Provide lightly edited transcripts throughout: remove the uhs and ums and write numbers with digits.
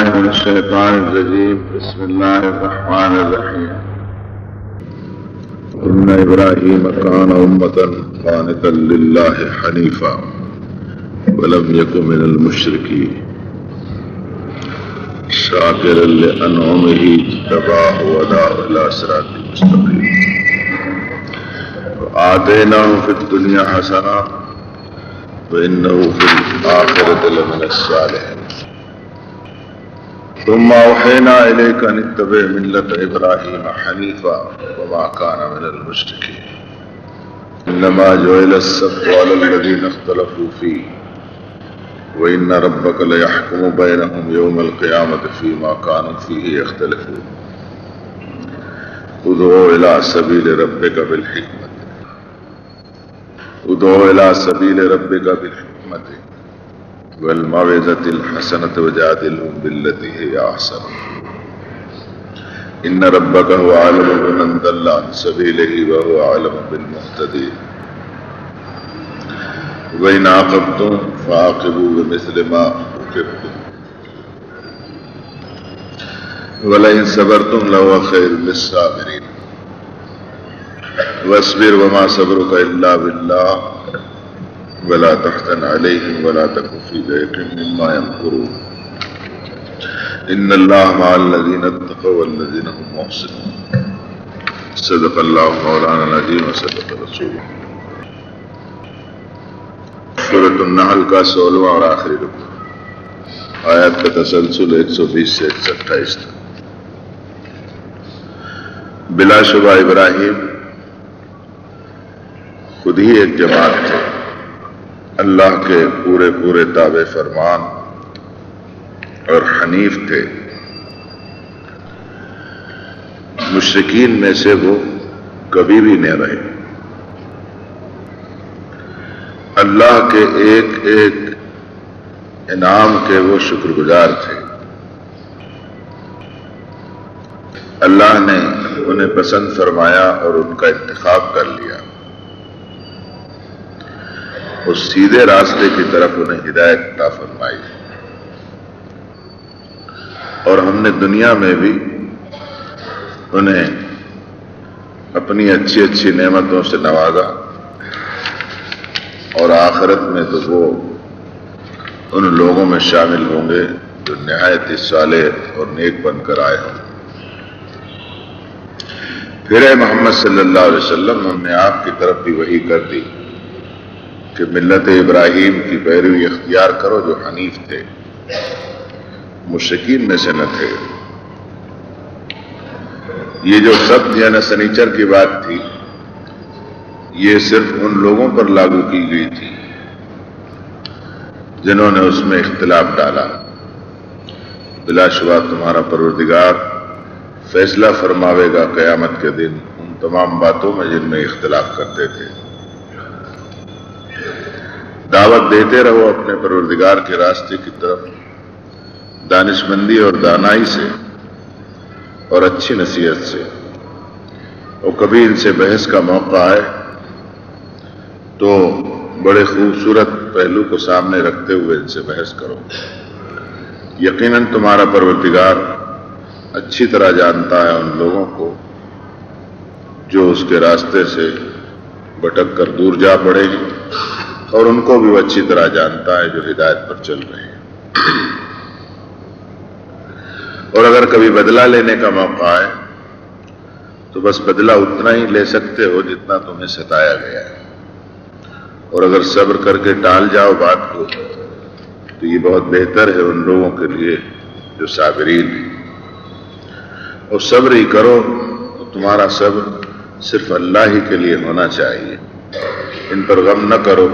بالله من الشيطان الرجيم. بسم الله الرحمن الرحيم. إن إبراهيم كان أمة قانتا لله حنيفا ولم يكن من المشركين شاكرا لأنعمه اجتباه وهداه إلى صراط مستقيم وآتيناه في الدنيا حسنة وإنه في الآخرة لمن الصالحين. ثم أوحينا إليك أن اتبع ملة إبراهيم حنيفا وما كان من المشركين. إنما جعل السبت على الذين اختلفوا فيه وإن ربك ليحكم بينهم يوم القيامة فيما كانوا فيه يختلفون. ادعو إلى سبيل ربك بالحكمة والموعظة الحسنة وجادلهم بالتي هي أحسن. إن ربك هو أعلم بمن ضل عن سبيله وهو أعلم بالمهتدين. وإن عاقبتم فعاقبوا بمثل ما عوقبتم ولئن صبرتم لهو خير للصابرين. واصبر وما صبرك إلا بالله ولا تحزن عليهم ولا تكن في ضيق مما يمكرون. إن الله مع الذين اتقوا والذين هم محسنون. صدق الله مولانا العظيم وصدق رسوله. سورۃ النحل کا 16واں اور آخری رکوع، آیات کا تسلسل 120 سے 128 تک. بلا شبہ ابراہیم خود ہی ایک جماعت تھے، اللہ کے پورے تابع فرمان اور حنیف تھے. مشرکین میں سے وہ کبھی بھی نہیں رہے. اللہ کے ایک ایک انعام کے وہ شکر گزار تھے. اللہ نے انہیں پسند فرمایا اور ان کا انتخاب کر لیا. اس سیدھے راستے کی طرف انہیں ہدایت عطا فرمائی. اور ہم نے دنیا میں بھی انہیں اپنی اچھی نعمتوں سے نوازا، اور آخرت میں تو وہ ان لوگوں میں شامل ہوں گے جو نہایت ہی صالح اور نیک بن کر آئے ہوں. پھر اے محمد صلی اللہ علیہ وسلم، ہم نے آپ کی طرف بھی وحی کر دی کہ ملت ابراہیم کی پیروی اختیار کرو جو حنیف تھے، مشرکین میں سے نہ تھے. یہ جو سبت یا نہ سنیچر کی بات تھی، یہ صرف ان لوگوں پر لاگو کی گئی تھی جنہوں نے اس میں اختلاف ڈالا. بلا شبہ تمہارا پروردگار فیصلہ فرماوے گا قیامت کے دن ان تمام باتوں میں جن میں اختلاف کرتے تھے. دعوت دیتے رہو اپنے پروردگار کے راستے کی طرف دانش مندی اور دانائی سے اور اچھی نصیحت سے. اور کبھی ان سے بحث کا موقع آئے تو بڑے خوبصورت پہلو کو سامنے رکھتے ہوئے ان سے بحث کرو. یقیناً تمہارا پروردگار اچھی طرح جانتا ہے ان لوگوں کو جو اس کے راستے سے بھٹک کر دور جا پڑے ہیں، اور ان کو بھی وہ اچھی طرح جانتا ہے جو ہدایت پر چل رہے ہیں. اور اگر کبھی بدلہ لینے کا موقع آئے تو بس بدلہ اتنا ہی لے سکتے ہو جتنا تمہیں ستایا گیا ہے. اور اگر صبر کر کے ٹال جاؤ بات کو تو یہ بہت بہتر ہے ان لوگوں کے لیے جو صابرین ہیں. اور صبر ہی کرو، تو تمہارا صبر صرف اللہ ہی کے لیے ہونا چاہیے. ان پر غم نہ کرو،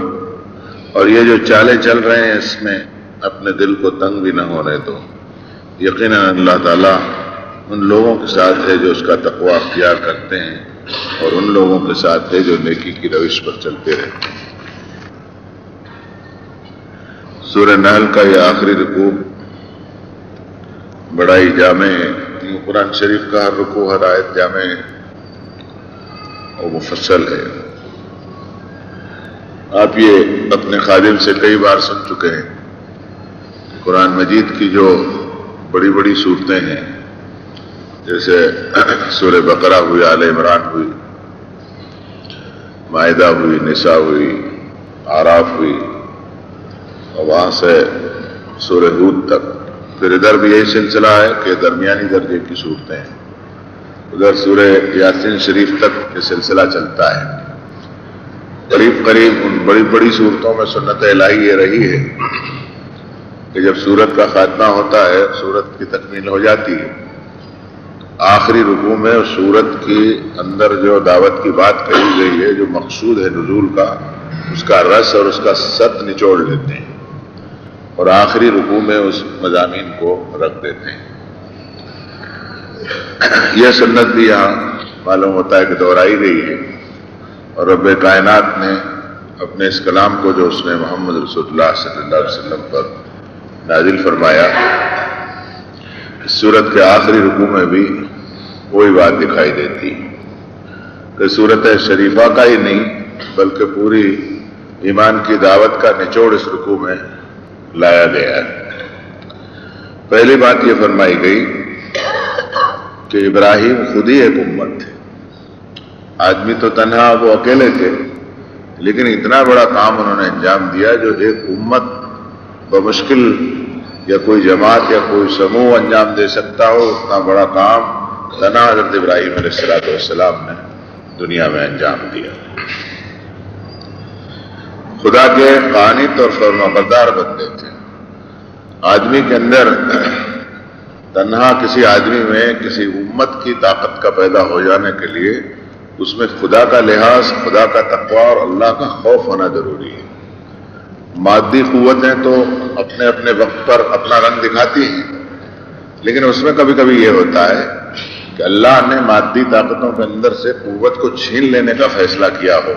اور یہ جو چالیں چل رہے ہیں اس میں اپنے دل کو تنگ بھی نہ ہونے دو. یقیناً اللہ تعالیٰ ان لوگوں کے ساتھ ہے جو اس کا تقوی اختیار کرتے ہیں، اور ان لوگوں کے ساتھ ہے جو نیکی کی روش پر چلتے رہتے ہیں. سورہ نحل کا یہ آخری رکوع بڑا ہی جامع ہے. قرآن شریف کا ہر رکوع ہر آیت جامع اور مفصل ہے. آپ یہ اپنے خادم سے کئی بار سن چکے ہیں. قرآن مجید کی جو بڑی بڑی صورتیں ہیں، جیسے سورہ بقرہ ہوئی، آل عمران ہوئی، مائدہ ہوئی، نساء ہوئی، اعراف ہوئی، اور وہاں سے سورہ ہود تک. پھر ادھر بھی یہی سلسلہ ہے کہ درمیانی درجے کی صورتیں ہیں. ادھر سورہ یاسین شریف تک یہ سلسلہ چلتا ہے. قریب قریب ان بڑی بڑی صورتوں میں سنت الہی یہ رہی ہے کہ جب سورت کا خاتمہ ہوتا ہے، سورت کی تکمیل ہو جاتی ہے، آخری رکوع میں سورت کے اندر جو دعوت کی بات کہی گئی ہے، جو مقصود ہے نزول کا، اس کا رس اور اس کا ست نچوڑ لیتے ہیں اور آخری رکوع میں اس مضامین کو رکھ دیتے ہیں. یہ سنت بھی یہاں معلوم ہوتا ہے کہ دہرائی گئی ہے، اور رب کائنات نے اپنے اس کلام کو جو اس نے محمد رسول اللہ صلی اللہ علیہ وسلم پر نازل فرمایا، اس سورت کے آخری رکوع میں بھی وہی بات دکھائی دیتی کہ سورت شریفہ کا ہی نہیں بلکہ پوری ایمان کی دعوت کا نچوڑ اس رکوع میں لایا گیا ہے. پہلی بات یہ فرمائی گئی کہ ابراہیم خود ہی ایک امت تھے. آدمی تو تنہا وہ اکیلے تھے، لیکن اتنا بڑا کام انہوں نے انجام دیا جو ایک امت بمشکل یا کوئی جماعت یا کوئی سموہ انجام دے سکتا ہو. اتنا بڑا کام تنہا حضرت ابراہیم علیہ السلام نے دنیا میں انجام دیا. خدا کے قانت اور فرمانبردار بندے تھے. آدمی کے اندر تنہا کسی آدمی میں کسی امت کی طاقت کا پیدا ہو جانے کے لیے اس میں خدا کا لحاظ، خدا کا تقوی اور اللہ کا خوف ہونا ضروری ہے. مادی قوتیں تو اپنے اپنے وقت پر اپنا رنگ دکھاتی ہیں، لیکن اس میں کبھی کبھی یہ ہوتا ہے کہ اللہ نے مادی طاقتوں کے اندر سے قوت کو چھین لینے کا فیصلہ کیا ہو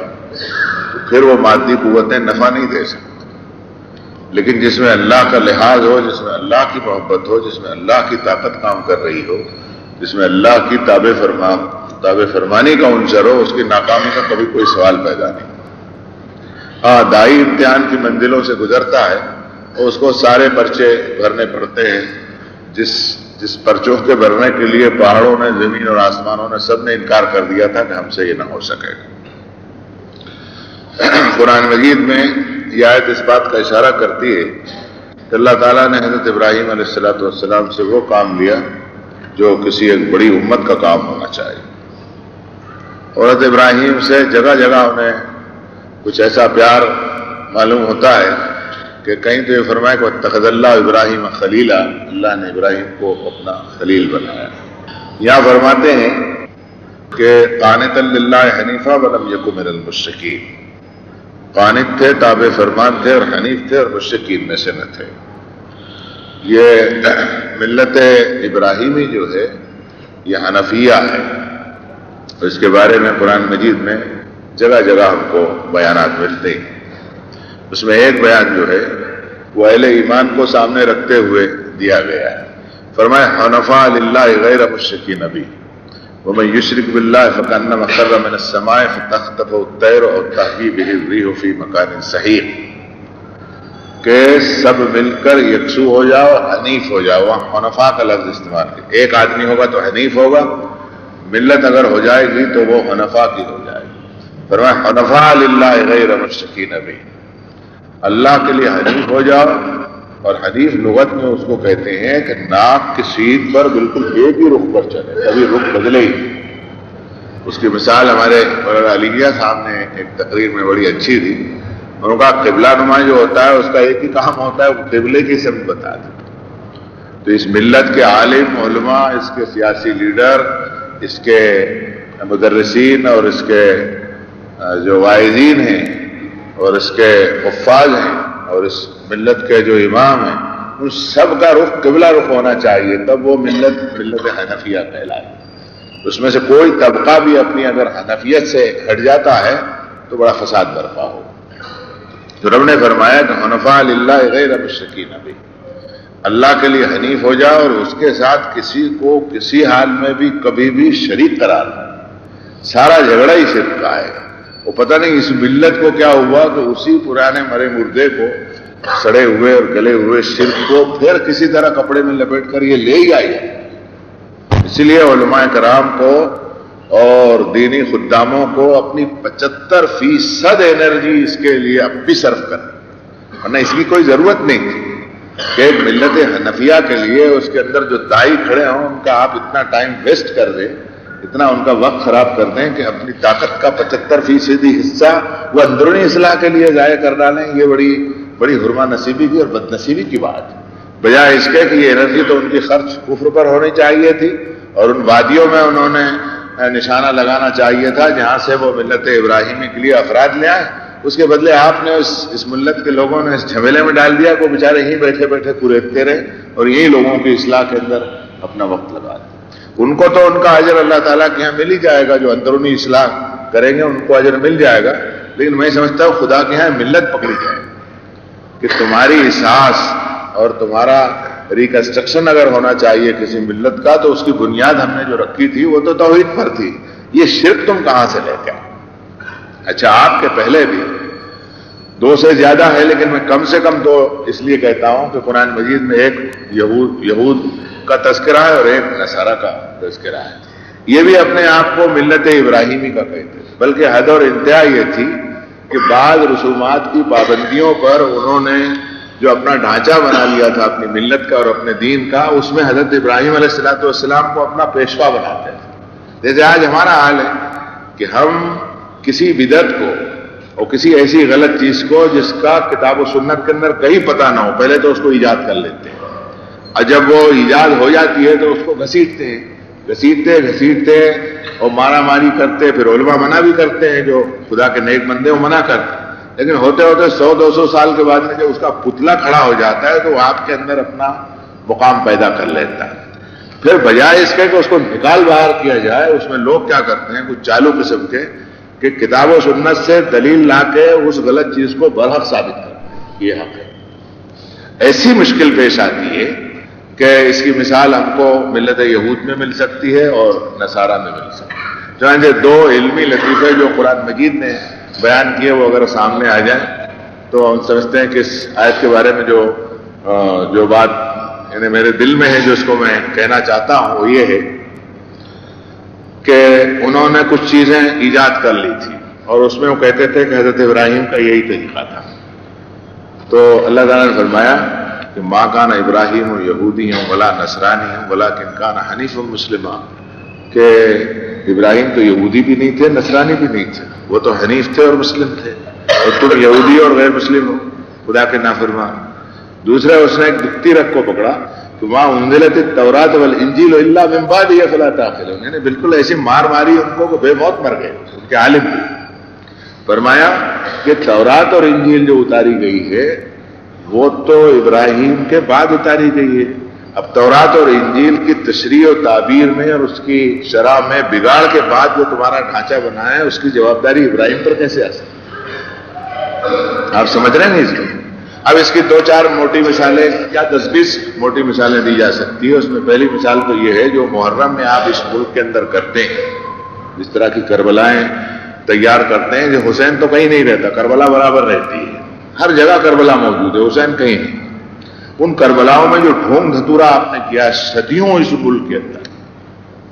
تو پھر وہ مادی قوتیں نفع نہیں دے سکتی. لیکن جس میں اللہ کا لحاظ ہو، جس میں اللہ کی محبت ہو، جس میں اللہ کی طاقت کام کر رہی ہو، جس میں اللہ کی تابع فرمانی کا عنصر ہو، اس کی ناکامی کا کبھی کوئی سوال پیدا نہیں. ہاں، دائی امتحان کی منزلوں سے گزرتا ہے اور اس کو سارے پرچے بھرنے پڑتے ہیں. جس پرچوں کے بھرنے کے لیے پہاڑوں نے، زمین اور آسمانوں نے سب نے انکار کر دیا تھا کہ ہم سے یہ نہ ہو سکے گا. قرآن مجید میں یہ آیت اس بات کا اشارہ کرتی ہے کہ اللہ تعالیٰ نے حضرت ابراہیم علیہ السلام سے وہ کام لیا جو کسی ایک بڑی امت کا کام ہونا چاہیے. اور حضرت ابراہیم سے جگہ جگہ انہیں کچھ ایسا پیار معلوم ہوتا ہے کہ کہیں تو یہ فرمایا کہ واتخذ اللہ ابراہیم خلیلا، اللہ نے ابراہیم کو اپنا خلیل بنایا. یہاں فرماتے ہیں کہ قانتا للہ حنیفا ولم یک من المشرکین، قانت تھے، تابع فرمان تھے اور حنیف تھے اور مشرکین میں سے نہ تھے. یہ ملت ابراہیمی جو ہے یہ حنفیہ ہے، اور اس کے بارے میں قرآن مجید میں جگہ جگہ ہم کو بیانات ملتے ہیں. اس میں ایک بیان جو ہے وہ اہل ایمان کو سامنے رکھتے ہوئے دیا گیا ہے. فرمایا حنفاء للہ غیر مشرکین بھی ومن یشرک باللہ فکأنما خر من السماء فتخطفه الطیر اور تہوی به الريح فی مکان صحیح، کہ سب مل کر یکسو ہو جاؤ، حنیف ہو جاؤ. وہاں حنفاء کا لفظ استعمال کیا. ایک آدمی ہوگا تو حنیف ہوگا، ملت اگر ہو جائے گی تو وہ حنفاء کی ہو جائے گی. فرمایا حنفاء للہ غیر مشرکین بھی، اللہ کے لیے حنیف ہو جاؤ. اور حنیف لغت میں اس کو کہتے ہیں کہ ناک کی سیدھ پر بالکل ایک ہی رخ پر چلے، کبھی رخ بدلے ہی. اس کی مثال ہمارے مولانا علیہ صاحب نے ایک تقریر میں بڑی اچھی تھی. انہوں نے کہا قبلہ نما جو ہوتا ہے اس کا ایک ہی کام ہوتا ہے، وہ قبلے کی سمت بتا دے. تو اس ملت کے عالم علماء، اس کے سیاسی لیڈر، اس کے مدرسین اور اس کے جو واعظین ہیں اور اس کے حفاظ ہیں اور اس ملت کے جو امام ہیں، ان سب کا رخ قبلہ رخ ہونا چاہیے، تب وہ ملت حنفیہ کہلائے. اس میں سے کوئی طبقہ بھی اپنی اگر حنفیت سے ہٹ جاتا ہے تو بڑا فساد برپا ہو. تو رب نے فرمایا کہ حنفاء للہ غیر مشرکین بھی، اللہ کے لیے حنیف ہو جاؤ اور اس کے ساتھ کسی کو کسی حال میں بھی کبھی بھی شریک قرار نہ. سارا جھگڑا ہی شرک کا ہے. وہ پتہ نہیں اس ملت کو کیا ہوا کہ اسی پرانے مرے مردے کو سڑے ہوئے اور گلے ہوئے شرک کو پھر کسی طرح کپڑے میں لپیٹ کر یہ لے ہی آئی ہے. اسی لیے علماء کرام کو اور دینی خداموں کو اپنی 75% انرجی اس کے لیے اب بھی صرف کریں، ورنہ اس کی کوئی ضرورت نہیں تھی کہ ایک ملت حنفیہ کے لیے اس کے اندر جو دائی کھڑے ہوں ان کا آپ اتنا ٹائم ویسٹ کر دیں، اتنا ان کا وقت خراب کر دیں کہ اپنی طاقت کا 75% حصہ وہ اندرونی اصلاح کے لیے ضائع کر ڈالیں. یہ بڑی حرمہ نصیبی کی اور بد نصیبی کی بات ہے. بجائے اس کے کہ یہ انرجی تو ان کی خرچ کفر پر ہونی چاہیے تھی اور ان وادیوں میں انہوں نے نشانہ لگانا چاہیے تھا جہاں سے وہ ملت ابراہیمی کے لیے افراد لے آئے. اس کے بدلے آپ نے اس ملت کے لوگوں نے اس جھمیلے میں ڈال دیا کہ بیچارے یہیں بیٹھے بیٹھے کوریدتے رہے اور یہی لوگوں کی اصلاح کے اندر اپنا وقت لگا دیا. ان کو تو ان کا اجر اللہ تعالیٰ کے یہاں مل ہی جائے گا، جو اندرونی اصلاح کریں گے ان کو اجر مل جائے گا، لیکن میں سمجھتا ہوں خدا کے یہاں ملت پکڑی جائے کہ تمہاری احساس اور تمہارا ریکنسٹرکشن اگر ہونا چاہیے کسی ملت کا تو اس کی بنیاد ہم نے جو رکھی تھی وہ تو توحید پر تھی. یہ شرک تم کہاں سے لے کے آئے؟ اچھا آپ کے پہلے بھی 2 سے زیادہ ہے، لیکن میں کم سے کم 2 اس لیے کہتا ہوں کہ قرآن مجید میں ایک یہود کا تذکرہ ہے اور ایک نصارہ کا تذکرہ ہے. یہ بھی اپنے آپ کو ملت ابراہیمی کا کہتے ہیں، بلکہ حد اور انتہا یہ تھی کہ بعض رسومات کی پابندیوں پر انہوں نے جو اپنا ڈھانچہ بنا لیا تھا اپنی ملت کا اور اپنے دین کا، اس میں حضرت ابراہیم علیہ السلام کو اپنا پیشوا بناتے تھے. جیسے آج ہمارا حال ہے کہ ہم کسی بدعت کو اور کسی ایسی غلط چیز کو جس کا کتاب و سنت کے اندر کہیں پتہ نہ ہو، پہلے تو اس کو ایجاد کر لیتے ہیں، اور جب وہ ایجاد ہو جاتی ہے تو اس کو گھسیٹتے اور مارا ماری کرتے. پھر علماء منع بھی کرتے ہیں، جو خدا کے نیک بندے وہ منع کرتے ہیں، لیکن ہوتے ہوتے 100-200 سال کے بعد میں جب اس کا پتلا کھڑا ہو جاتا ہے تو وہ آپ کے اندر اپنا مقام پیدا کر لیتا ہے. پھر بجائے اس کے کہ اس کو نکال باہر کیا جائے، اس میں لوگ کیا کرتے ہیں کچھ چالو قسم کے کہ کتاب و سنت سے دلیل لا کے اس غلط چیز کو برحق ثابت کر یہ حق ہے. ایسی مشکل پیش آتی ہے کہ اس کی مثال ہم کو ملت یہود میں مل سکتی ہے اور نصارہ میں مل سکتی ہے. چنانچہ 2 علمی لطیفے جو قرآن مجید نے بیان کیے وہ اگر سامنے آ جائیں تو ہم سمجھتے ہیں کہ اس آیت کے بارے میں جو بات یعنی میرے دل میں ہے، جو اس کو میں کہنا چاہتا ہوں وہ یہ ہے کہ انہوں نے کچھ چیزیں ایجاد کر لی تھی اور اس میں وہ کہتے تھے کہ حضرت ابراہیم کا یہی طریقہ تھا. تو اللہ تعالیٰ نے فرمایا کہ ما کان ابراہیم یہودی ولا نصرانی ولکن کان حنیفا مسلما، کہ ابراہیم تو یہودی بھی نہیں تھے نصرانی بھی نہیں تھے، وہ تو حنیف تھے اور مسلم تھے، اور تم یہودی اور غیر مسلم ہو، خدا کے نافرمان. دوسرا اس نے ایک دکھتی رکھ کو پکڑا کہ وہاں انزلت التوراۃ والانجیل الا من بعد فلا تعقلون، یعنی بالکل ایسی مار ماری ان کو کہ بے موت مر گئے ان کے عالم بھی. فرمایا کہ تورات اور انجیل جو اتاری گئی ہے وہ تو ابراہیم کے بعد اتاری گئی ہے. اب تورات اور انجیل کی تشریح و تعبیر میں اور اس کی شرح میں بگاڑ کے بعد جو تمہارا ڈھانچہ بنا ہے اس کی جوابداری ابراہیم پر کیسے آ سکتی؟ آپ سمجھ رہے ہیں اس کو؟ اب اس کی 2-4 موٹی مثالیں یا 10-20 موٹی مثالیں دی جا سکتی ہے. اس میں پہلی مثال تو یہ ہے جو محرم میں آپ اس ملک کے اندر کرتے ہیں، جس طرح کی کربلائیں تیار کرتے ہیں. جو حسین تو کہیں نہیں رہتا، کربلا برابر رہتی ہے، ہر جگہ کربلا موجود ہے، حسین کہیں نہیں. ان کربلاؤں میں جو ڈھونگ دھتورا آپ نے کیا صدیوں اس ملک کے اندر،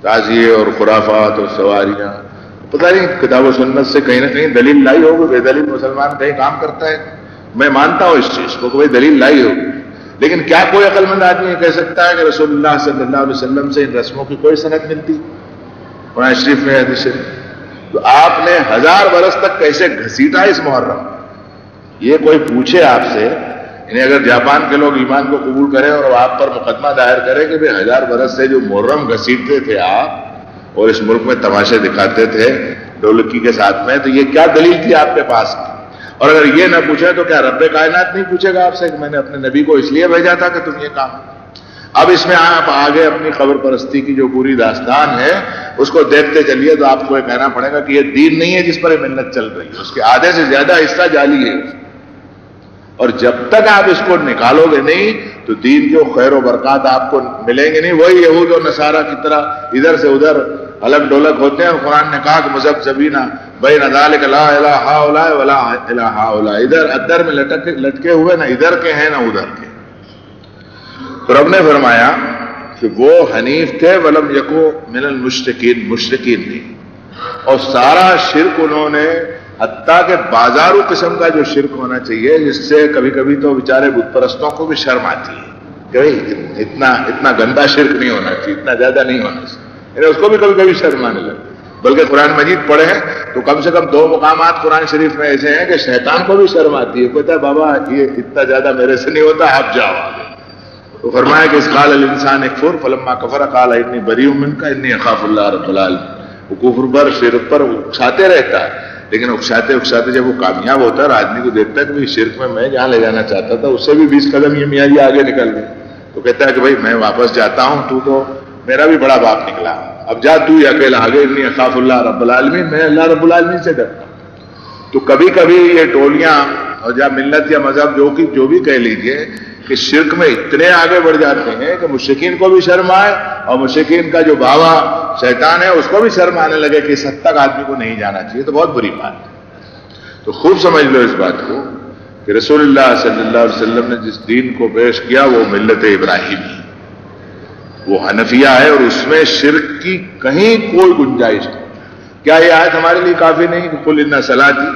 تعزیے اور خرافات اور سواریاں، پتہ نہیں کتاب و سنت سے کہیں نہ کہیں دلیل لائی ہوگی. بے دلیل مسلمان کہیں کام کرتا ہے، میں مانتا ہوں اس چیز کو کہ بھائی دلیل لائی ہوگی، لیکن کیا کوئی عقل مند آدمی کہہ سکتا ہے کہ رسول اللہ صلی اللہ علیہ وسلم سے ان رسموں کی کوئی سند ملتی؟ قرآن شریف میں حدیث شریف. تو آپ نے 1000 برس تک کیسے گھسیٹا اس محرم؟ یہ کوئی پوچھے آپ سے، یعنی اگر جاپان کے لوگ ایمان کو قبول کریں اور آپ پر مقدمہ دائر کریں کہ 1000 برس سے جو محرم گھسیٹتے تھے آپ اور اس ملک میں تماشے دکھاتے تھے ڈولکی کے ساتھ میں، تو یہ کیا دلیل تھی آپ کے پاس؟ اور اگر یہ نہ پوچھے تو کیا رب کائنات نہیں پوچھے گا آپ سے کہ میں نے اپنے نبی کو اس لیے بھیجا تھا کہ تم یہ کام؟ اب اس میں آپ آگے اپنی قبر پرستی کی جو پوری داستان ہے اس کو دیکھتے چلیے تو آپ کو یہ کہنا پڑے گا کہ یہ دین نہیں ہے جس پر یہ ملت چل رہی ہے، اس کے آدھے سے زیادہ حصہ جعلی ہے. اور جب تک آپ اس کو نکالو گے نہیں تو دین کے خیر و برکات آپ کو ملیں گے نہیں. وہی یہود اور نصارہ کی طرح ادھر سے ادھر الگ ڈولک ہوتے ہیں. اور قرآن نے کہا کہ مذہبینہ بین ذالک لا الہ ہؤلاء ولا الہ ہؤلاء، ادھر ادھر میں لٹکے ہوئے، نہ ادھر کے ہیں نہ ادھر کے۔ تو رب نے فرمایا کہ وہ حنیف تھے، ولم یکو من المشرکین، مشرکین نہیں، اور سارا شرک انہوں نے، حتیٰ کہ بازارو قسم کا جو شرک ہونا چاہیے، جس سے کبھی کبھی تو بیچارے بت پرستوں کو بھی شرم آتی ہے کہ بھائی اتنا گندا شرک نہیں ہونا چاہیے، اتنا زیادہ نہیں ہونا چاہیے، یعنی اس کو بھی کبھی کبھی شرم آنے لگے۔ بلکہ قرآن مجید پڑھے ہیں تو کم سے کم 2 مقامات قرآن شریف میں ایسے ہیں کہ شیطان کو بھی شرم آتی ہے، کہتا ہے بابا یہ اتنا زیادہ میرے سے نہیں ہوتا، آپ جاؤ آگے۔ تو فرمایا کہ اس قال الانسان اکفر فلما کفر قال انی بریء منک انی اخاف اللہ رب العالمین۔ وہ کفر پر، شرک پر اکساتے رہتا ہے، لیکن اکساتے جب وہ کامیاب ہوتا ہے اور آدمی کو دیکھتا ہے کہ بھائی شرک میں جہاں لے جانا چاہتا تھا اس سے بھی 20 قدم یہ میاں جی آگے نکل گئے، تو کہتا ہے کہ بھائی میں واپس جاتا ہوں، تو میرا بھی بڑا باپ نکلا، اب جا تو ہی اکیلا آگے، انی اخاف اللہ رب العالمین، میں اللہ رب العالمین سے ڈرتا ہوں۔ تو کبھی کبھی یہ ٹولیاں اور یا ملت یا مذہب جو بھی کہہ لیجئے کہ شرک میں اتنے آگے بڑھ جاتے ہیں کہ مشرکین کو بھی شرم آئے، اور مشرکین کا جو باوا شیطان ہے اس کو بھی شرم آنے لگے کہ اس حد تک آدمی کو نہیں جانا چاہیے، تو بہت بری بات ہے۔ تو خوب سمجھ لو اس بات کو کہ رسول اللہ صلی اللہ علیہ وسلم نے جس دین کو پیش کیا وہ ملت ابراہیمی، وہ حنفیہ ہے، اور اس میں شرک کی کہیں کوئی گنجائش نہیں۔ کیا یہ آیت ہمارے لیے کافی نہیں کہ قل ان صلاتی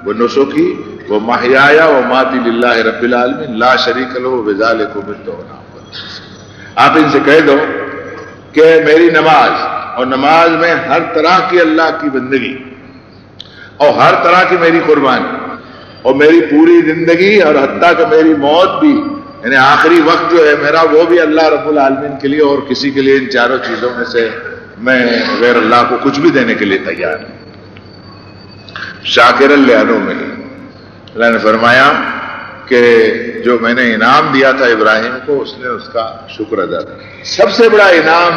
و نسکی و محیای و ماتی للہ رب العالمین لا شریک لہ وبذلک امرت وانا اول المسلمین؟ آپ ان سے کہہ دو کہ میری نماز، اور نماز میں ہر طرح کی اللہ کی بندگی، اور ہر طرح کی میری قربانی، اور میری پوری زندگی، اور حتیٰ کہ میری موت بھی، یعنی آخری وقت جو ہے میرا، وہ بھی اللہ رب العالمین کے لیے، اور کسی کے لیے ان چاروں چیزوں میں سے میں غیر اللہ کو کچھ بھی دینے کے لیے تیار ہوں۔ شاکر لانعمہ، اللہ نے فرمایا کہ جو میں نے انعام دیا تھا ابراہیم کو، اس نے اس کا شکر ادا کیا۔ سب سے بڑا انعام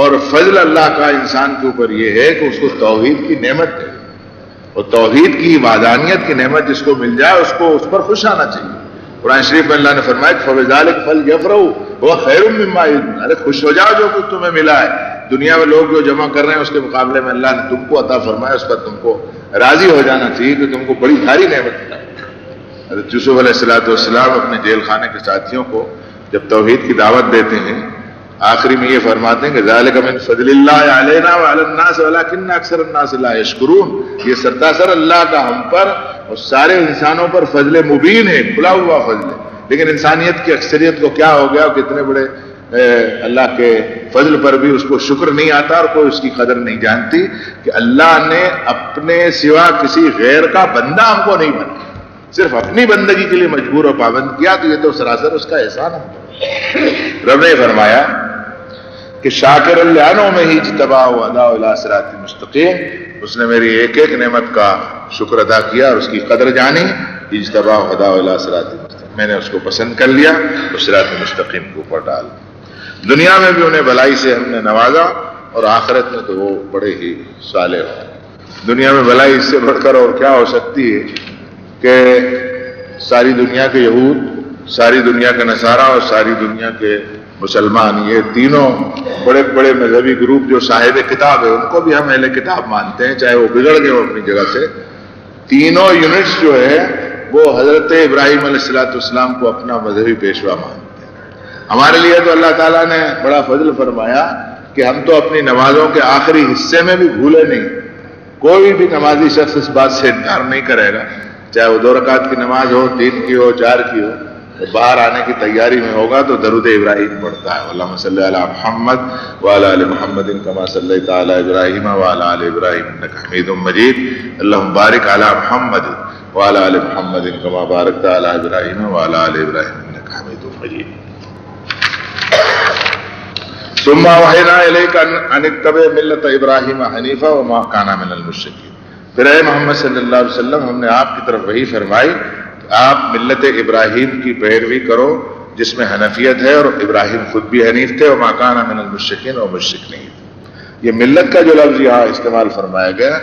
اور فضل اللہ کا انسان کے اوپر یہ ہے کہ اس کو توحید کی نعمت دے، اور توحید کی وحدانیت کی نعمت جس کو مل جائے اس کو اس پر خوش آنا چاہیے۔ قرآن شریف میں اللہ نے فرمایا کہ فَبِذَلِكَ فَلْيَفْرَحُوا هُوَ خَيْرٌ مِّمَّا يَجْمَعُونَ، ارے خوش ہو جاؤ جو کچھ تمہیں ملا ہے۔ دنیا میں لوگ جو جمع کر رہے ہیں اس کے مقابلے میں اللہ نے تم کو عطا فرمایا، اس پر تم کو راضی ہو جانا چاہیے کہ تم کو بڑی بھاری نعمت ملا۔ حضرت یوسف علیہ السلام اپنے جیل خانے کے ساتھیوں کو جب توحید کی دعوت دیتے ہیں، آخری میں یہ فرماتے ہیں کہ ذالک من فضل اللہ علینا وعلی الناس ولکن اکثر الناس لا یشکرون، یہ سرتاسر اللہ کا ہم پر اور سارے انسانوں پر فضل مبین ہے، کھلا ہوا فضل ہے، لیکن انسانیت کی اکثریت کو کیا ہو گیا، کتنے بڑے اللہ کے فضل پر بھی اس کو شکر نہیں آتا، اور کوئی اس کی قدر نہیں جانتی کہ اللہ نے اپنے سوا کسی غیر کا بندہ ہم کو نہیں بنا، صرف اپنی بندگی کے لیے مجبور اور پابند کیا، تو یہ تو سراسر اس کا احسان ہے۔ رب نے فرمایا کہ شاکر الانعمہ میں ہی اجتباہ ادا الی صراط مستقیم، اس نے میری ایک ایک نعمت کا شکر ادا کیا اور اس کی قدر جانی، اجتباہ ادا الی صراط مستقیم، میں نے اس کو پسند کر لیا اور صراط مستقیم کے اوپر ڈال۔ دنیا میں بھی انہیں بھلائی سے ہم نے نوازا، اور آخرت میں تو وہ بڑے ہی صالح ہو۔ دنیا میں بھلائی اس سے بڑھ کر اور کیا ہو سکتی ہے کہ ساری دنیا کے یہود، ساری دنیا کے نصارہ اور ساری دنیا کے مسلمان، یہ تینوں بڑے بڑے مذہبی گروپ جو صاحب کتاب ہے، ان کو بھی ہم اہل کتاب مانتے ہیں، چاہے وہ بگڑ گئے ہو اپنی جگہ سے۔ تینوں یونٹس جو ہے وہ حضرت ابراہیم علیہ السلام کو اپنا مذہبی پیشوا مانتے ہیں۔ ہمارے لیے تو اللہ تعالیٰ نے بڑا فضل فرمایا کہ ہم تو اپنی نمازوں کے آخری حصے میں بھی بھولے نہیں۔ کوئی بھی نمازی شخص اس بات سے انکار نہیں کرے گا، چاہے وہ 2 رکعت کی نماز ہو، 3 کی ہو، 4 کی ہو، تو باہر آنے کی تیاری میں ہوگا تو درود ابراہیم پڑھتا ہے، اللہم صلی علی محمد وعلی آل محمد کما صلیت علی ابراہیم وعلی آل ابراہیم انک حمید مجید، اللہم بارک علی محمد وعلی آل محمد کما بارکت علی ابراہیم وعلی آل ابراہیم انک حمید مجید۔ ثم اوحینا الیک ان اتبع ملت ابراہیم حنیفا وما کان من المشرکین، پھر اے محمد صلی اللہ علیہ وسلم ہم نے آپ کی طرف وحی فرمائی کہ آپ ملت ابراہیم کی پیروی کرو جس میں حنفیت ہے، اور ابراہیم خود بھی حنیف تھے، وما کان من المشرکین، اور مشرک نہیں تھے۔ یہ ملت کا جو لفظ یہاں استعمال فرمایا گیا،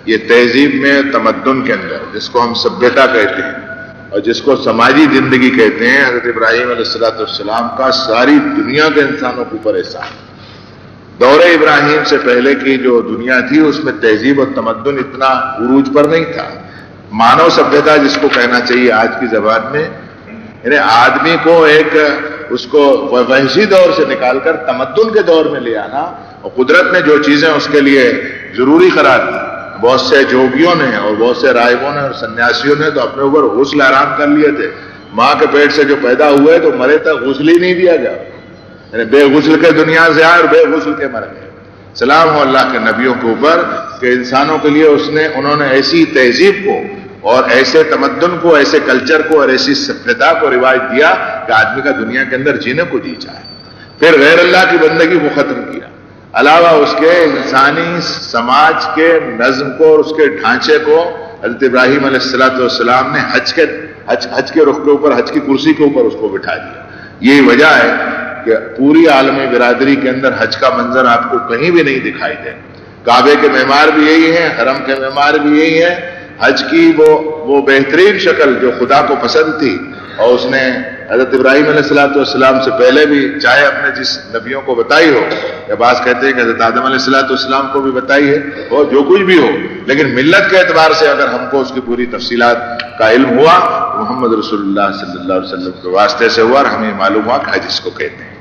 یہ تہذیب میں، تمدن کے اندر جس کو ہم سبھیتا کہتے ہیں اور جس کو سماجی زندگی کہتے ہیں، حضرت ابراہیم علیہ السلام کا ساری دنیا کے انسانوں کے اوپر احسان، دور ابراہیم سے پہلے کی جو دنیا تھی اس میں تہذیب اور تمدن اتنا عروج پر نہیں تھا. مانو سبھیتا جس کو کہنا چاہیے آج کی زبان میں، یعنی آدمی کو ایک اس کو وحشی دور سے نکال کر تمدن کے دور میں لے آنا، اور قدرت نے جو چیزیں اس کے لیے ضروری قرار دی. بہت سے جوگیوں نے اور بہت سے راہبوں نے اور سنیاسیوں نے تو اپنے اوپر غسل حرام کر لیے تھے. ماں کے پیٹ سے جو پیدا ہوئے تو مرے تک غسل ہی نہیں دیا گیا، یعنی بے غسل کے دنیا سے آئے اور بے غسل کے مر گئے. سلام ہو اللہ کے نبیوں کے اوپر کہ انسانوں کے لیے انہوں نے ایسی تہذیب کو اور ایسے تمدن کو، ایسے کلچر کو اور ایسی سبھیتا کو رواج دیا کہ آدمی کا دنیا کے اندر جینے کو جی چاہے. پھر غیر اللہ کی بندگی کو ختم کیا، علاوہ اس کے انسانی سماج کے نظم کو اور اس کے ڈھانچے کو حضرت ابراہیم علیہ السلام نے حج کے رخ کے اوپر، حج کی کرسی کے اوپر اس کو بٹھا دیا. یہی وجہ ہے کہ پوری عالمی برادری کے اندر حج کا منظر آپ کو کہیں بھی نہیں دکھائی دے. کعبے کے معمار بھی یہی ہیں، حرم کے معمار بھی یہی ہیں. حج کی وہ بہترین شکل جو خدا کو پسند تھی، اور اس نے حضرت ابراہیم علیہ السلام سے پہلے بھی چاہے اپنے جس نبیوں کو بتائی ہو، یا بعض کہتے ہیں کہ حضرت آدم علیہ السلام کو بھی بتائی ہے، اور جو کچھ بھی ہو، لیکن ملت کے اعتبار سے اگر ہم کو اس کی پوری تفصیلات کا علم ہوا تو محمد رسول اللہ صلی اللہ علیہ وسلم کے واسطے سے ہوا، اور ہمیں معلوم ہوا کہ حج اس کو کہتے ہیں.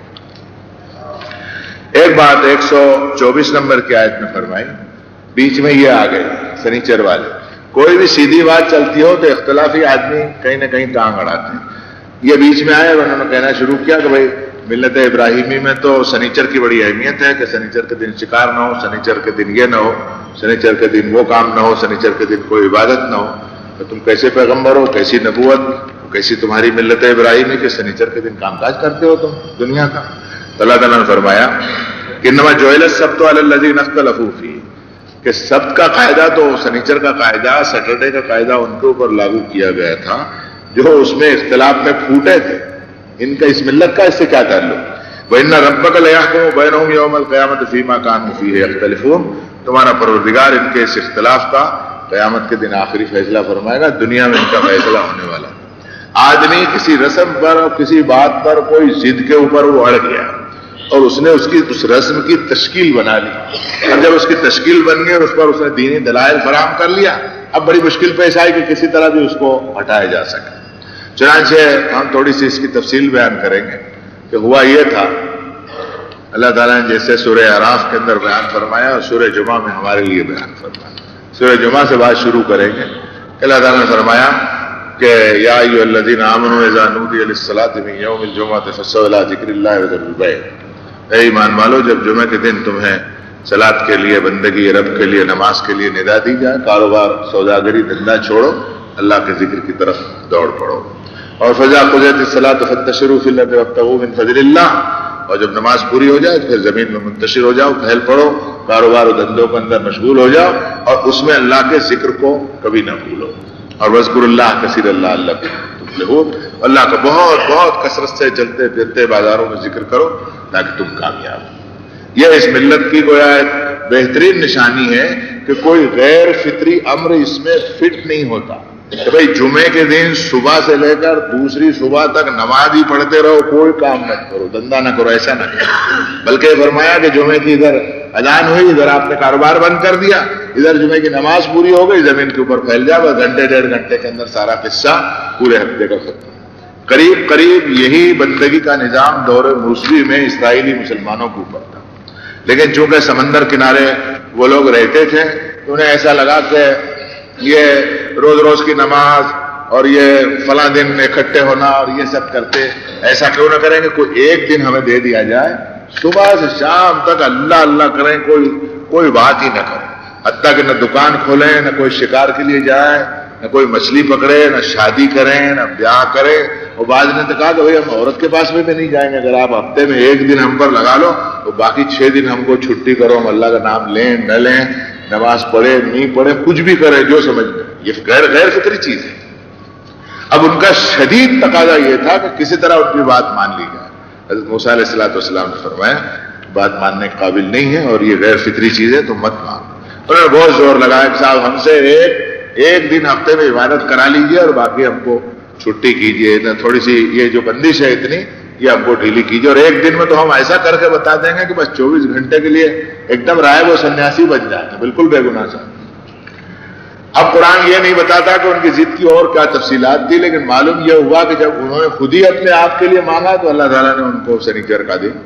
ایک بات 124 نمبر کی آیت میں فرمائی، بیچ میں یہ آ گئے سنیچر والے. کوئی بھی سیدھی بات چلتی ہو تو اختلافی آدمی کہیں نہ کہیں ٹانگ اڑاتے ہیں. یہ بیچ میں آئے اور انہوں نے کہنا شروع کیا کہ بھائی ملت ابراہیمی میں تو سنیچر کی بڑی اہمیت ہے کہ سنیچر کے دن شکار نہ ہو، سنیچر کے دن یہ نہ ہو، سنیچر کے دن وہ کام نہ ہو، سنیچر کے دن کوئی عبادت نہ ہو. تو تم کیسے پیغمبر ہو، کیسی نبوت، کیسی تمہاری ملت ابراہیمی کہ سنیچر کے دن کام کاج کرتے ہو تم دنیا کا. تو اللہ تعالیٰ نے فرمایا کہ انما جعل السبت علی الذین اختلفوا فیہ، کہ سبت کا قاعدہ تو سنیچر کا قاعدہ، سیٹرڈے کا قاعدہ ان کے اوپر لاگو کیا گیا تھا جو اس میں اختلاف میں پھوٹے تھے. ان کا اس ملت کا اس سے کیا تعلق؟ وَإِنَّ رَبَّكَ لَيَحْكُمُ بَيْنَهُمْ يَوْمَ الْقِيَامَةِ فِيمَا كَانُوا فِيهِ يَخْتَلِفُونَ. تمہارا پروردگار ان کے اس اختلاف کا قیامت کے دن آخری فیصلہ فرمائے گا. دنیا میں ان کا فیصلہ ہونے والا. آدمی کسی رسم پر اور کسی بات پر کوئی ضد کے اوپر وہ اڑ گیا اور اس نے اس رسم کی تشکیل بنا لی، اور جب اس کی تشکیل بن گئی اور اس پر اس نے دینی دلائل فراہم کر لیا، اب بڑی مشکل پیش آئی کہ کسی طرح بھی اس کو ہٹایا جا سکے. چنانچہ ہم تھوڑی سی اس کی تفصیل بیان کریں گے کہ ہوا یہ تھا. اللہ تعالیٰ نے جیسے سورہ اعراف کے اندر بیان فرمایا اور سورہ جمعہ میں ہمارے لیے بیان فرمایا. سورہ جمعہ سے بات شروع کریں گے. اللہ تعالیٰ نے فرمایا کہ یا ایھا الذین آمنوا اذا نودی للصلاۃ من یوم الجمعۃ فاسعوا الی ذکر اللہ وذروا البیع. اے ایمان والو، جب جمعہ کے دن تمہیں صلاۃ کے لیے، بندگی رب کے لیے، نماز کے لیے ندا دی جائے، کاروبار، سوداگری، دھندا چھوڑو، اللہ کے ذکر کی طرف دوڑ پڑو. اور فضا قضیت الصلاۃ فانتشروا فی الارض وابتغوا من فضل اللہ. اور جب نماز پوری ہو جائے پھر زمین میں منتشر ہو جاؤ، پھیل پڑو، کاروبار و دھندوں کے اندر مشغول ہو جاؤ، اور اس میں اللہ کے ذکر کو کبھی نہ بھولو. اور وذکروا اللہ کثیرا لعلکم تفلحون. اللہ کا بہت بہت کثرت سے چلتے پھرتے بازاروں میں ذکر کرو تاکہ تم کامیاب ہو. یہ اس ملت کی گویا ایک بہترین نشانی ہے کہ کوئی غیر فطری امر اس میں فٹ نہیں ہوتا کہ بھئی جمعے کے دن صبح سے لے کر دوسری صبح تک نماز ہی پڑھتے رہو، کوئی کام نہ کرو، دھندا نہ کرو. ایسا نہ کرو، بلکہ فرمایا کہ جمعے کی ادھر اذان ہوئی، ادھر آپ نے کاروبار بند کر دیا، ادھر جمعے کی نماز پوری ہو گئی، زمین کے اوپر پھیل جاؤ، گھنٹے ڈیڑھ گھنٹے کے اندر سارا قصہ پورے ہفتے کا ختم. قریب قریب یہی بندگی کا نظام دور موسوی میں اسرائیلی مسلمانوں کے اوپر تھا. لیکن چونکہ سمندر کنارے وہ لوگ رہتے تھے تو انہیں ایسا لگا کہ یہ روز روز کی نماز اور یہ فلاں دن اکٹھے ہونا اور یہ سب کرتے، ایسا کیوں نہ کریں کہ کوئی ایک دن ہمیں دے دیا جائے، صبح سے شام تک اللہ اللہ کریں، کوئی بات ہی نہ کریں، حتیٰ کہ نہ دکان کھولیں، نہ کوئی شکار کے لیے جائیں، نہ کوئی مچھلی پکڑے، نہ شادی کریں، نہ بیاہ کریں. اور بعض نے تو کہا کہ بھائی ہم عورت کے پاس بھی نہیں جائیں گے، اگر آپ ہفتے میں ایک دن ہم پر لگا لو تو باقی 6 دن ہم کو چھٹی کرو، ہم اللہ کا نام لیں نہ لیں، نماز پڑھے نہیں پڑھے، کچھ بھی کریں جو سمجھ لیں. یہ غیر فطری چیز ہے. اب ان کا شدید تقاضا یہ تھا کہ کسی طرح ان کی بات مان لی جائے. حضرت موسیٰ علیہ السلام نے فرمایا بات ماننے کے قابل نہیں ہے اور یہ غیر فطری چیز ہے تو مت مان. انہوں نے بہت زور لگایا کہ صاحب ہم سے ایک دن ہفتے میں عبادت کرا لیجیے اور باقی ہم کو چھٹی کیجیے. تھوڑی سی یہ جو بندش ہے اتنی یہ ہم کو ڈھیلی کیجیے، اور ایک دن میں تو ہم ایسا کر کے بتا دیں گے کہ بس 24 گھنٹے کے لیے ایک دم رائے وہ سنیاسی بن جائے گا، بالکل بے گناہ صاحب۔ اب قرآن یہ نہیں بتاتا کہ ان کی ضد کی اور کیا تفصیلات تھی، لیکن معلوم یہ ہوا کہ جب انہوں نے خود ہی اپنے آپ کے لیے مانگا تو اللہ تعالیٰ نے ان کو سنیچر کا دن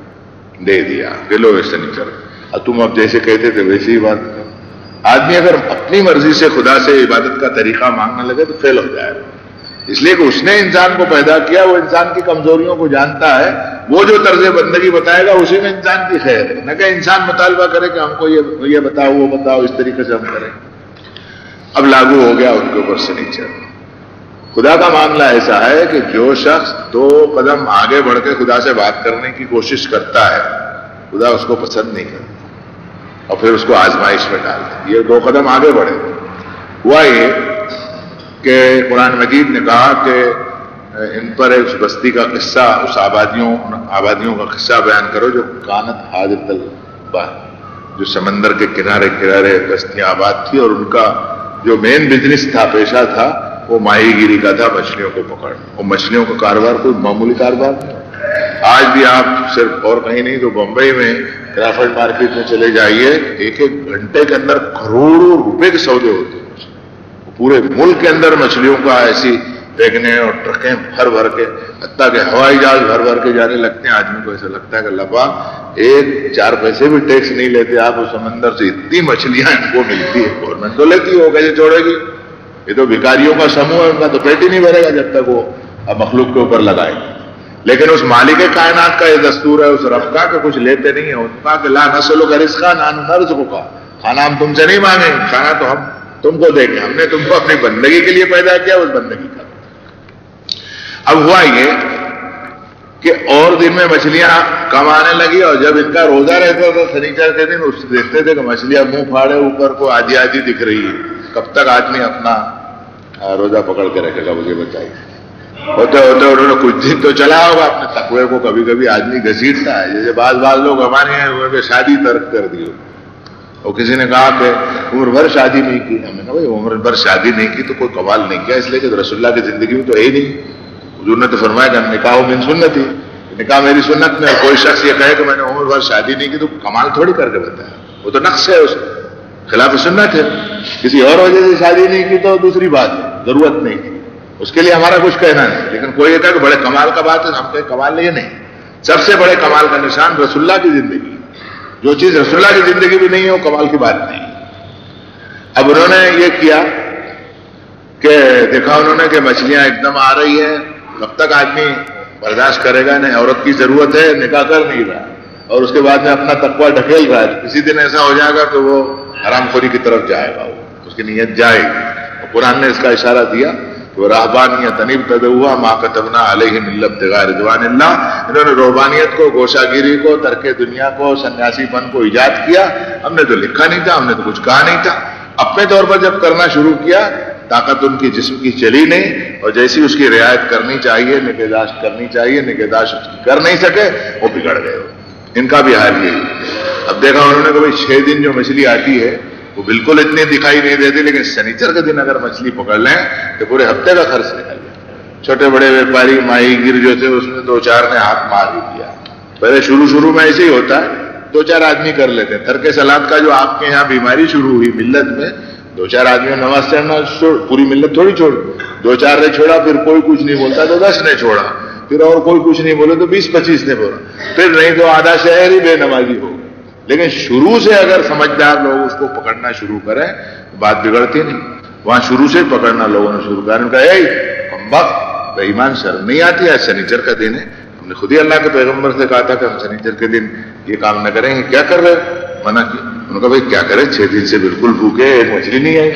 دے دیا کہ لو سنیچر، اور تم اب جیسے کہتے تھے ویسے ہی بات کرو۔ آدمی اگر اپنی مرضی سے خدا سے عبادت کا طریقہ مانگنے لگے تو فیل ہو جائے گا، اس لیے کہ اس نے انسان کو پیدا کیا، وہ انسان کی کمزوریوں کو جانتا ہے، وہ جو طرز بندگی بتائے گا اسی میں انسان کی خیر ہے، نہ کہ انسان مطالبہ کرے کہ ہم کو یہ بتاؤ وہ بتاؤ، اس طریقے سے ہم کریں۔ اب لاگو ہو گیا ان کے اوپر سنیچر۔ خدا کا معاملہ ایسا ہے کہ جو شخص 2 قدم آگے بڑھ کے خدا سے بات کرنے کی کوشش کرتا ہے خدا اس کو پسند نہیں کرتا اور پھر اس کو آزمائش میں ڈالتا ہے۔ یہ 2 قدم آگے بڑھے، ہوا یہ کہ قرآن مجید نے کہا کہ ان پر اس بستی کا قصہ، اس آبادیوں کا قصہ بیان کرو جو کانت حاضرۃ البحر، جو سمندر کے کنارے کنارے بستیاں آباد تھی، اور ان کا جو مین بزنس تھا، پیشہ تھا، وہ ماہی گیری کا تھا، مچھلیوں کو پکڑنا۔ اور مچھلیوں کا کاروبار کوئی معمولی کاروبار نہیں۔ آج بھی آپ صرف اور کہیں نہیں تو بمبئی میں کرافٹ مارکیٹ میں چلے جائیے، ایک گھنٹے کے اندر کروڑوں روپے کے سودے ہوتے ہیں۔ پورے ملک کے اندر مچھلیوں کا ایسی بیگنے اور ٹرکیں بھر کے، حتیٰ کہ ہوائی جہاز بھر کے جانے لگتے ہیں۔ آدمی کو ایسا لگتا ہے کہ اللہ پاک 1-4 پیسے بھی ٹیکس نہیں لیتے آپ، اس سمندر سے اتنی مچھلیاں ان کو ملتی ہے، گورنمنٹ تو لیتی ہے، وہ کیسے چھوڑے گی؟ یہ تو بھکاریوں کا سموہ ہے، ان کا تو پیٹ ہی نہیں بھرے گا جب تک وہ مخلوق کے اوپر لگائے۔ لیکن اس مالک کائنات کا یہ دستور ہے اس رب کا کہ کچھ لیتے نہیں ہے۔ ان کا کہ لا نسلک رزقا نحن نرزقک، کھانا ہم تم سے نہیں مانگیں، کھانا تو ہم تم کو دیں گے، ہم نے تم کو اپنی بندگی کے لیے پیدا کیا، اس بندگی کا۔ اب ہوا یہ کہ اور دن میں مچھلیاں کم آنے لگی، اور جب ان کا روزہ رہتا تھا سنیچر کے دن اس دیکھتے تھے کہ مچھلیاں منہ پھاڑے اوپر کو آدھی دکھ رہی ہے۔ کب تک آدمی اپنا روزہ پکڑ کے رکھے گا مجھے بتائیے؟ ہوتے انہوں نے کچھ دن تو چلا ہوگا، اپنے تقوی کو کبھی کبھی آدمی گھسیٹتا ہے، جیسے بعض لوگ ہمارے ہیں انہوں نے شادی ترک کر دی، اور کسی نے کہا کہ عمر بھر شادی نہیں کی۔ ہم نے کہا بھائی عمر بھر شادی نہیں کی تو کوئی کمال نہیں کیا، اس لیے کہ رسول اللہ کی زندگی میں تو ہے ہی نہیں۔ حضور نے تو فرمایا کہ نکاح من سنتی، نکاح میری سنت میں۔ کوئی شخص یہ کہے کہ میں نے عمر بھر شادی نہیں کی تو کمال تھوڑی کر کے بتایا، وہ تو نقص ہے، اس خلاف سنت ہے۔ کسی اور وجہ سے شادی نہیں کی تو دوسری بات ہے، ضرورت نہیں تھی، اس کے لیے ہمارا کچھ کہنا نہیں۔ لیکن کوئی یہ کہا کہ بڑے کمال کا بات ہے، ہم کہیں کمال یہ نہیں۔ سب سے بڑے کمال کا نشان رسول اللہ کی زندگی، جو چیز رسول اللہ کی زندگی بھی نہیں ہے وہ کمال کی بات نہیں۔ اب انہوں نے یہ کیا کہ دیکھا انہوں نے کہ مچھلیاں ایک دم آ رہی ہیں، کب تک آدمی برداشت کرے گا؟ نہیں، عورت کی ضرورت ہے، نکاح کر نہیں رہا، اور اس کے بعد میں اپنا تقویٰ ڈھکیل رہا ہے، کسی دن ایسا ہو جائے گا کہ وہ حرام خوری کی طرف جائے گا، اس کی نیت جائے گی۔ قرآن نے اس کا اشارہ دیا کہ رہبانیت ابتدعوها ما كتبنا عليهم الا ابتغاء رضوان اللہ۔ انہوں نے رہبانیت کو، گوشہ گیری کو، ترک دنیا کو، سنیاسی پن کو ایجاد کیا۔ ہم نے تو لکھا نہیں تھا، ہم نے تو کچھ کہا نہیں تھا۔ اپنے طور پر جب کرنا شروع کیا، طاقت ان کی جسم کی چلی نہیں، اور جیسی اس کی رعایت کرنی چاہیے، نگہداشت کرنی چاہیے، نگہداشت کر نہیں سکے، وہ بگڑ گئے۔ ان کا بھی حال یہی۔ اب دیکھا انہوں نے کہ بھائی 6 دن جو مچھلی آتی ہے وہ بالکل اتنی دکھائی نہیں دیتی، لیکن سنیچر کے دن اگر مچھلی پکڑ لیں تو پورے ہفتے کا خرچ نکل جائے۔ چھوٹے بڑے ویپاری ماہی گیر جو تھے اس میں 2-4 نے ہاتھ مار ہی دیا۔ پہلے شروع میں ایسے ہی ہوتا ہے، 2-4 آدمی کر لیتے ہیں۔ ترک سلاد کا جو آپ کے یہاں بیماری شروع ہوئی ملت میں، 2-4 آدمیوں نماز چڑھنا پوری ملت تھوڑی چھوڑ، 2-4 نے چھوڑا، پھر کوئی کچھ نہیں بولتا تو 10 نے چھوڑا، پھر اور کوئی کچھ نہیں بولے تو 20-25 نے بولا، پھر نہیں تو آدھا شہر ہی بے نمازی ہو۔ لیکن شروع سے اگر سمجھدار لوگ اس کو پکڑنا شروع کریں بات بگڑتی نہیں۔ وہاں شروع سے پکڑنا لوگوں نے شروع کیا، کہا اے ہم وقت بے ایمان شرم نہیں آتی، آج سنیچر کا دن ہے، ہم نے خود ہی اللہ کے پیغمبر سے کہا تھا کہ ہم سنیچر کے دن یہ کام نہ کریں گے، کیا کر رہے؟ منع کیا۔ انہوں نے کہا بھائی کیا کرے، 6 دن سے بالکل بھوکے، ایک مچھلی نہیں آئی،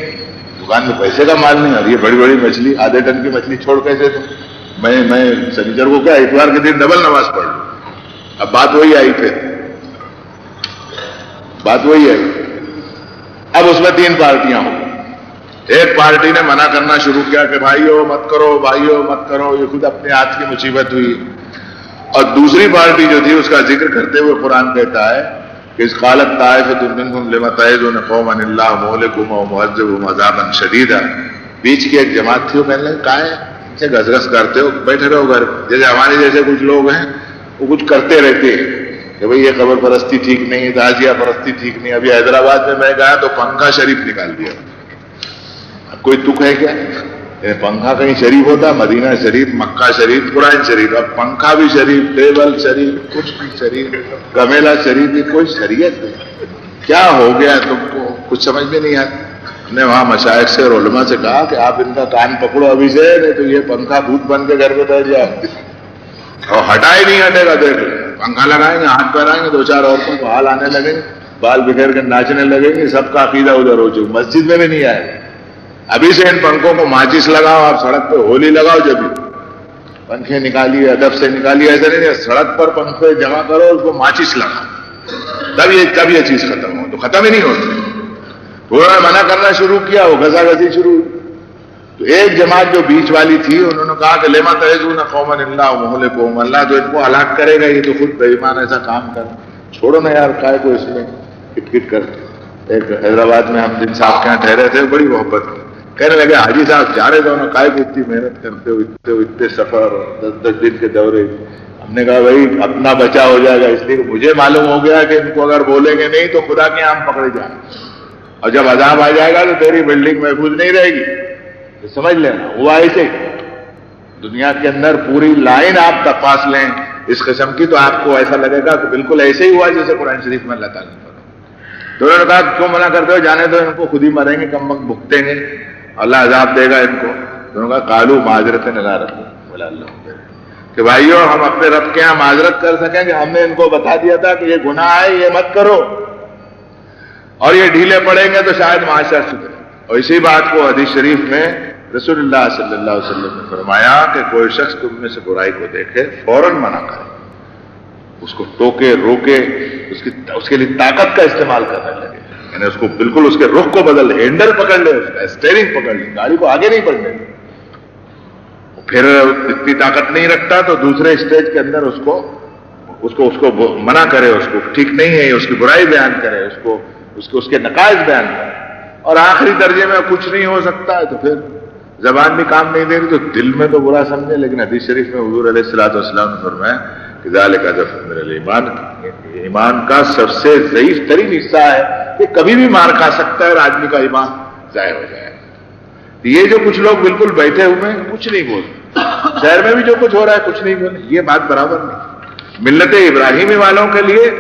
دکان میں پیسے کا مال نہیں، اور یہ بڑی بڑی مچھلی، آدھے ٹن کی مچھلی چھوڑ کیسے تھے؟ میں سنیچر کو کیا اتوار کے دن ڈبل نماز پڑھ لوں۔ اب بات وہی آئی، پھر بات وہی ہے۔ اب اس میں 3 پارٹیاں ہوں۔ ایک پارٹی نے منع کرنا شروع کیا کہ بھائیو مت کرو، بھائیو مت کرو، یہ خود اپنے ہاتھ کی مصیبت ہوئی۔ اور دوسری پارٹی جو تھی اس کا ذکر کرتے ہوئے قرآن کہتا ہے کہ اس قالت طائفۃ منکم لم تعظون قوما اللہ مہلکہم او معذبہم عذابا شدیدا، بیچ کی ایک جماعت تھی، وہ کہنے لگے کہاں ہے، گھس گھس کرتے ہو، بیٹھے رہو گھر، جیسے ہمارے جیسے کچھ لوگ ہیں وہ کچھ کرتے رہتے ہیں کہ بھئی یہ قبر پرستی ٹھیک نہیں، تعزیہ پرستی ٹھیک نہیں. ابھی حیدرآباد میں گیا تو پنکھا شریف نکال دیا. اب کوئی تک ہے کیا؟ پنکھا کہیں شریف ہوتا؟ مدینہ شریف، مکہ شریف، قرآن شریف. اب پنکھا بھی شریف، ٹیبل شریف، کچھ بھی شریف، گمیلا شریف. بھی کوئی شریعت نہیں. کیا ہو گیا تم کو؟ کچھ سمجھ میں نہیں آتی. ہم نے وہاں مشائخ سے اور علماء سے کہا کہ آپ ان کا کان پکڑو ابھی سے، نہیں تو یہ پنکھا بھوت بن کے گھر پہ بیٹھ جائے اور ہٹا ہی نہیں ہٹے گا. دیکھ لیں پنکھا لگائیں گے، ہاتھ پھیرائیں گے، 2-4 عورتوں کو حال آنے لگیں گے، بال بکھیر کے ناچنے لگیں گے. سب کا عقیدہ ادھر ہو چکا، مسجد میں بھی نہیں آئے. ابھی سے ان پنکھوں کو ماچس لگاؤ. آپ سڑک پہ ہولی لگاؤ، جب بھی پنکھے نکالیے، ادب سے نکالیے. ایسا نہیں سڑک پر پنکھے جمع کرو، اس کو ماچس لگاؤ، تب یہ چیز ختم ہو. تو ختم ہی نہیں ہوتی. انہوں نے منع کرنا شروع کیا، وہ گزا گزی شروع ہوئی. تو ایک جماعت جو بیچ والی تھی، انہوں نے کہا کہ لما تعظون قوما اللہ مہلکہم، اللہ تو ان کو ہلاک کرے گا، یہ تو خود بے ایمان ایسا کام کر. چھوڑو نا یار، کائے کو اس میں کٹ کٹ کر. ایک حیدرآباد میں ہم جن صاحب کے یہاں ٹھہرے تھے، بڑی محبت کی. کہنے لگے حاجی صاحب جا رہے تھے، انہوں نے کائے کو اتنی محنت کرتے ہو، اتنے سفر، 10 دن کے دورے. ہم نے کہا بھائی اپنا بچا ہو جائے گا، اس لیے مجھے معلوم ہو گیا کہ ان کو اگر بولیں گے نہیں تو خدا کے آم پکڑے جائیں، اور جب عذاب آ جائے گا تو تیری بلڈنگ محفوظ نہیں رہے گی. تو سمجھ لینا ہوا ایسے. دنیا کے اندر پوری لائن آپ تپاس لیں اس قسم کی، تو آپ کو ایسا لگے گا کہ بالکل ایسے ہی ہوا جیسے قرآن شریف میں اللہ تعالیٰ نے فرمایا. تو انہوں نے کہا کیوں منع کرتے ہو، جانے دو ان کو، خود ہی مریں گے، کم وقت بھگتیں گے، اللہ عذاب دے گا ان کو. تو انہوں نے کہا قالوا معذرۃ الی ربکم ولا اللہ، کہ بھائیو ہم اپنے رب کے یہاں معذرت کر سکیں کہ ہم نے ان کو بتا دیا تھا کہ یہ گناہ ہے، یہ مت کرو، اور یہ ڈھیلے پڑیں گے تو شاید معاشرہ سدھرے. اور اسی بات کو حدیث شریف میں رسول اللہ صلی اللہ علیہ وسلم نے فرمایا کہ کوئی شخص تم میں سے برائی کو دیکھے فوراً منع کرے، اس کو ٹوکے، روکے، اس کے لیے طاقت کا استعمال کرنے لگے. یعنی اس کو بالکل اس کے رخ کو بدل دے، ہینڈل پکڑ لے، اس کا اسٹیئرنگ پکڑ لے، گاڑی کو آگے نہیں بڑھنے دے. پھر اتنی طاقت نہیں رکھتا تو دوسرے اسٹیج کے اندر اس کو منع کرے، اس کو ٹھیک نہیں ہے، اس کی برائی بیان کرے، اس کے نقائص بیان کرے. اور آخری درجے میں کچھ نہیں ہو سکتا ہے تو پھر زبان بھی کام نہیں دے رہی تو دل میں تو برا سمجھے. لیکن حدیث شریف میں حضور علیہ الصلوۃ والسلام نے فرمایا کہ ذالک ضعف من الایمان، ایمان کا سب سے ضعیف ترین حصہ ہے کہ کبھی بھی مار کھا سکتا ہے اور آدمی کا ایمان ضائع ہو جائے. یہ جو کچھ لوگ بالکل بیٹھے ہوئے ہیں، کچھ نہیں بولتے، شہر میں بھی جو کچھ ہو رہا ہے کچھ نہیں بولے، یہ بات برابر نہیں. ملت ابراہیمی والوں کے لیے،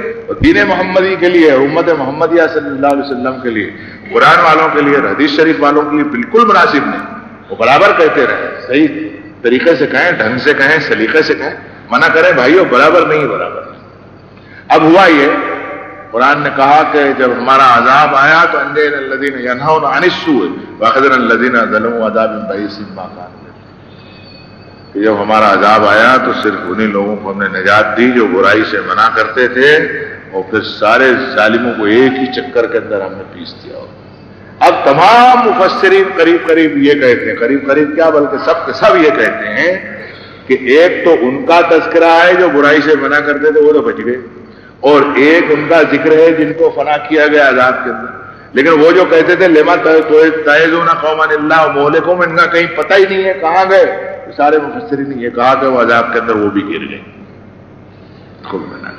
دین محمدی کے لیے، امت محمدیہ صلی اللہ علیہ وسلم کے لیے، قرآن والوں کے لیے، حدیث شریف والوں کے لیے بالکل مناسب نہیں. وہ برابر کہتے رہے، صحیح طریقے سے کہیں، ڈھنگ سے کہیں، سلیقے سے کہیں، منع کریں بھائیو برابر نہیں، برابر نہیں. اب ہوا یہ، قرآن نے کہا کہ جب ہمارا عذاب آیا تو انجینا الذین ینہون عن السوء واخذنا الذین ظلموا عذاب بئیس بما کانوا یکسبون. کہ جب ہمارا عذاب آیا تو صرف انہی لوگوں کو ہم نے نجات دی جو برائی سے منع کرتے تھے، اور پھر سارے ظالموں کو ایک ہی چکر کے اندر ہم نے پیس دیا. اب تمام مفسرین قریب قریب یہ کہتے ہیں، قریب قریب کیا بلکہ سب کے سب یہ کہتے ہیں کہ ایک تو ان کا تذکرہ ہے جو برائی سے منع کرتے تھے، وہ تو بچ گئے، اور ایک ان کا ذکر ہے جن کو فنا کیا گیا عذاب کے اندر. لیکن وہ جو کہتے تھے لما تعظون قوما اللہ مہلکہم، ان کا کہیں پتہ ہی نہیں ہے کہاں گئے. سارے مفسرین نے یہ کہا کہ وہ عذاب کے اندر وہ بھی گر گئے. خوب منع.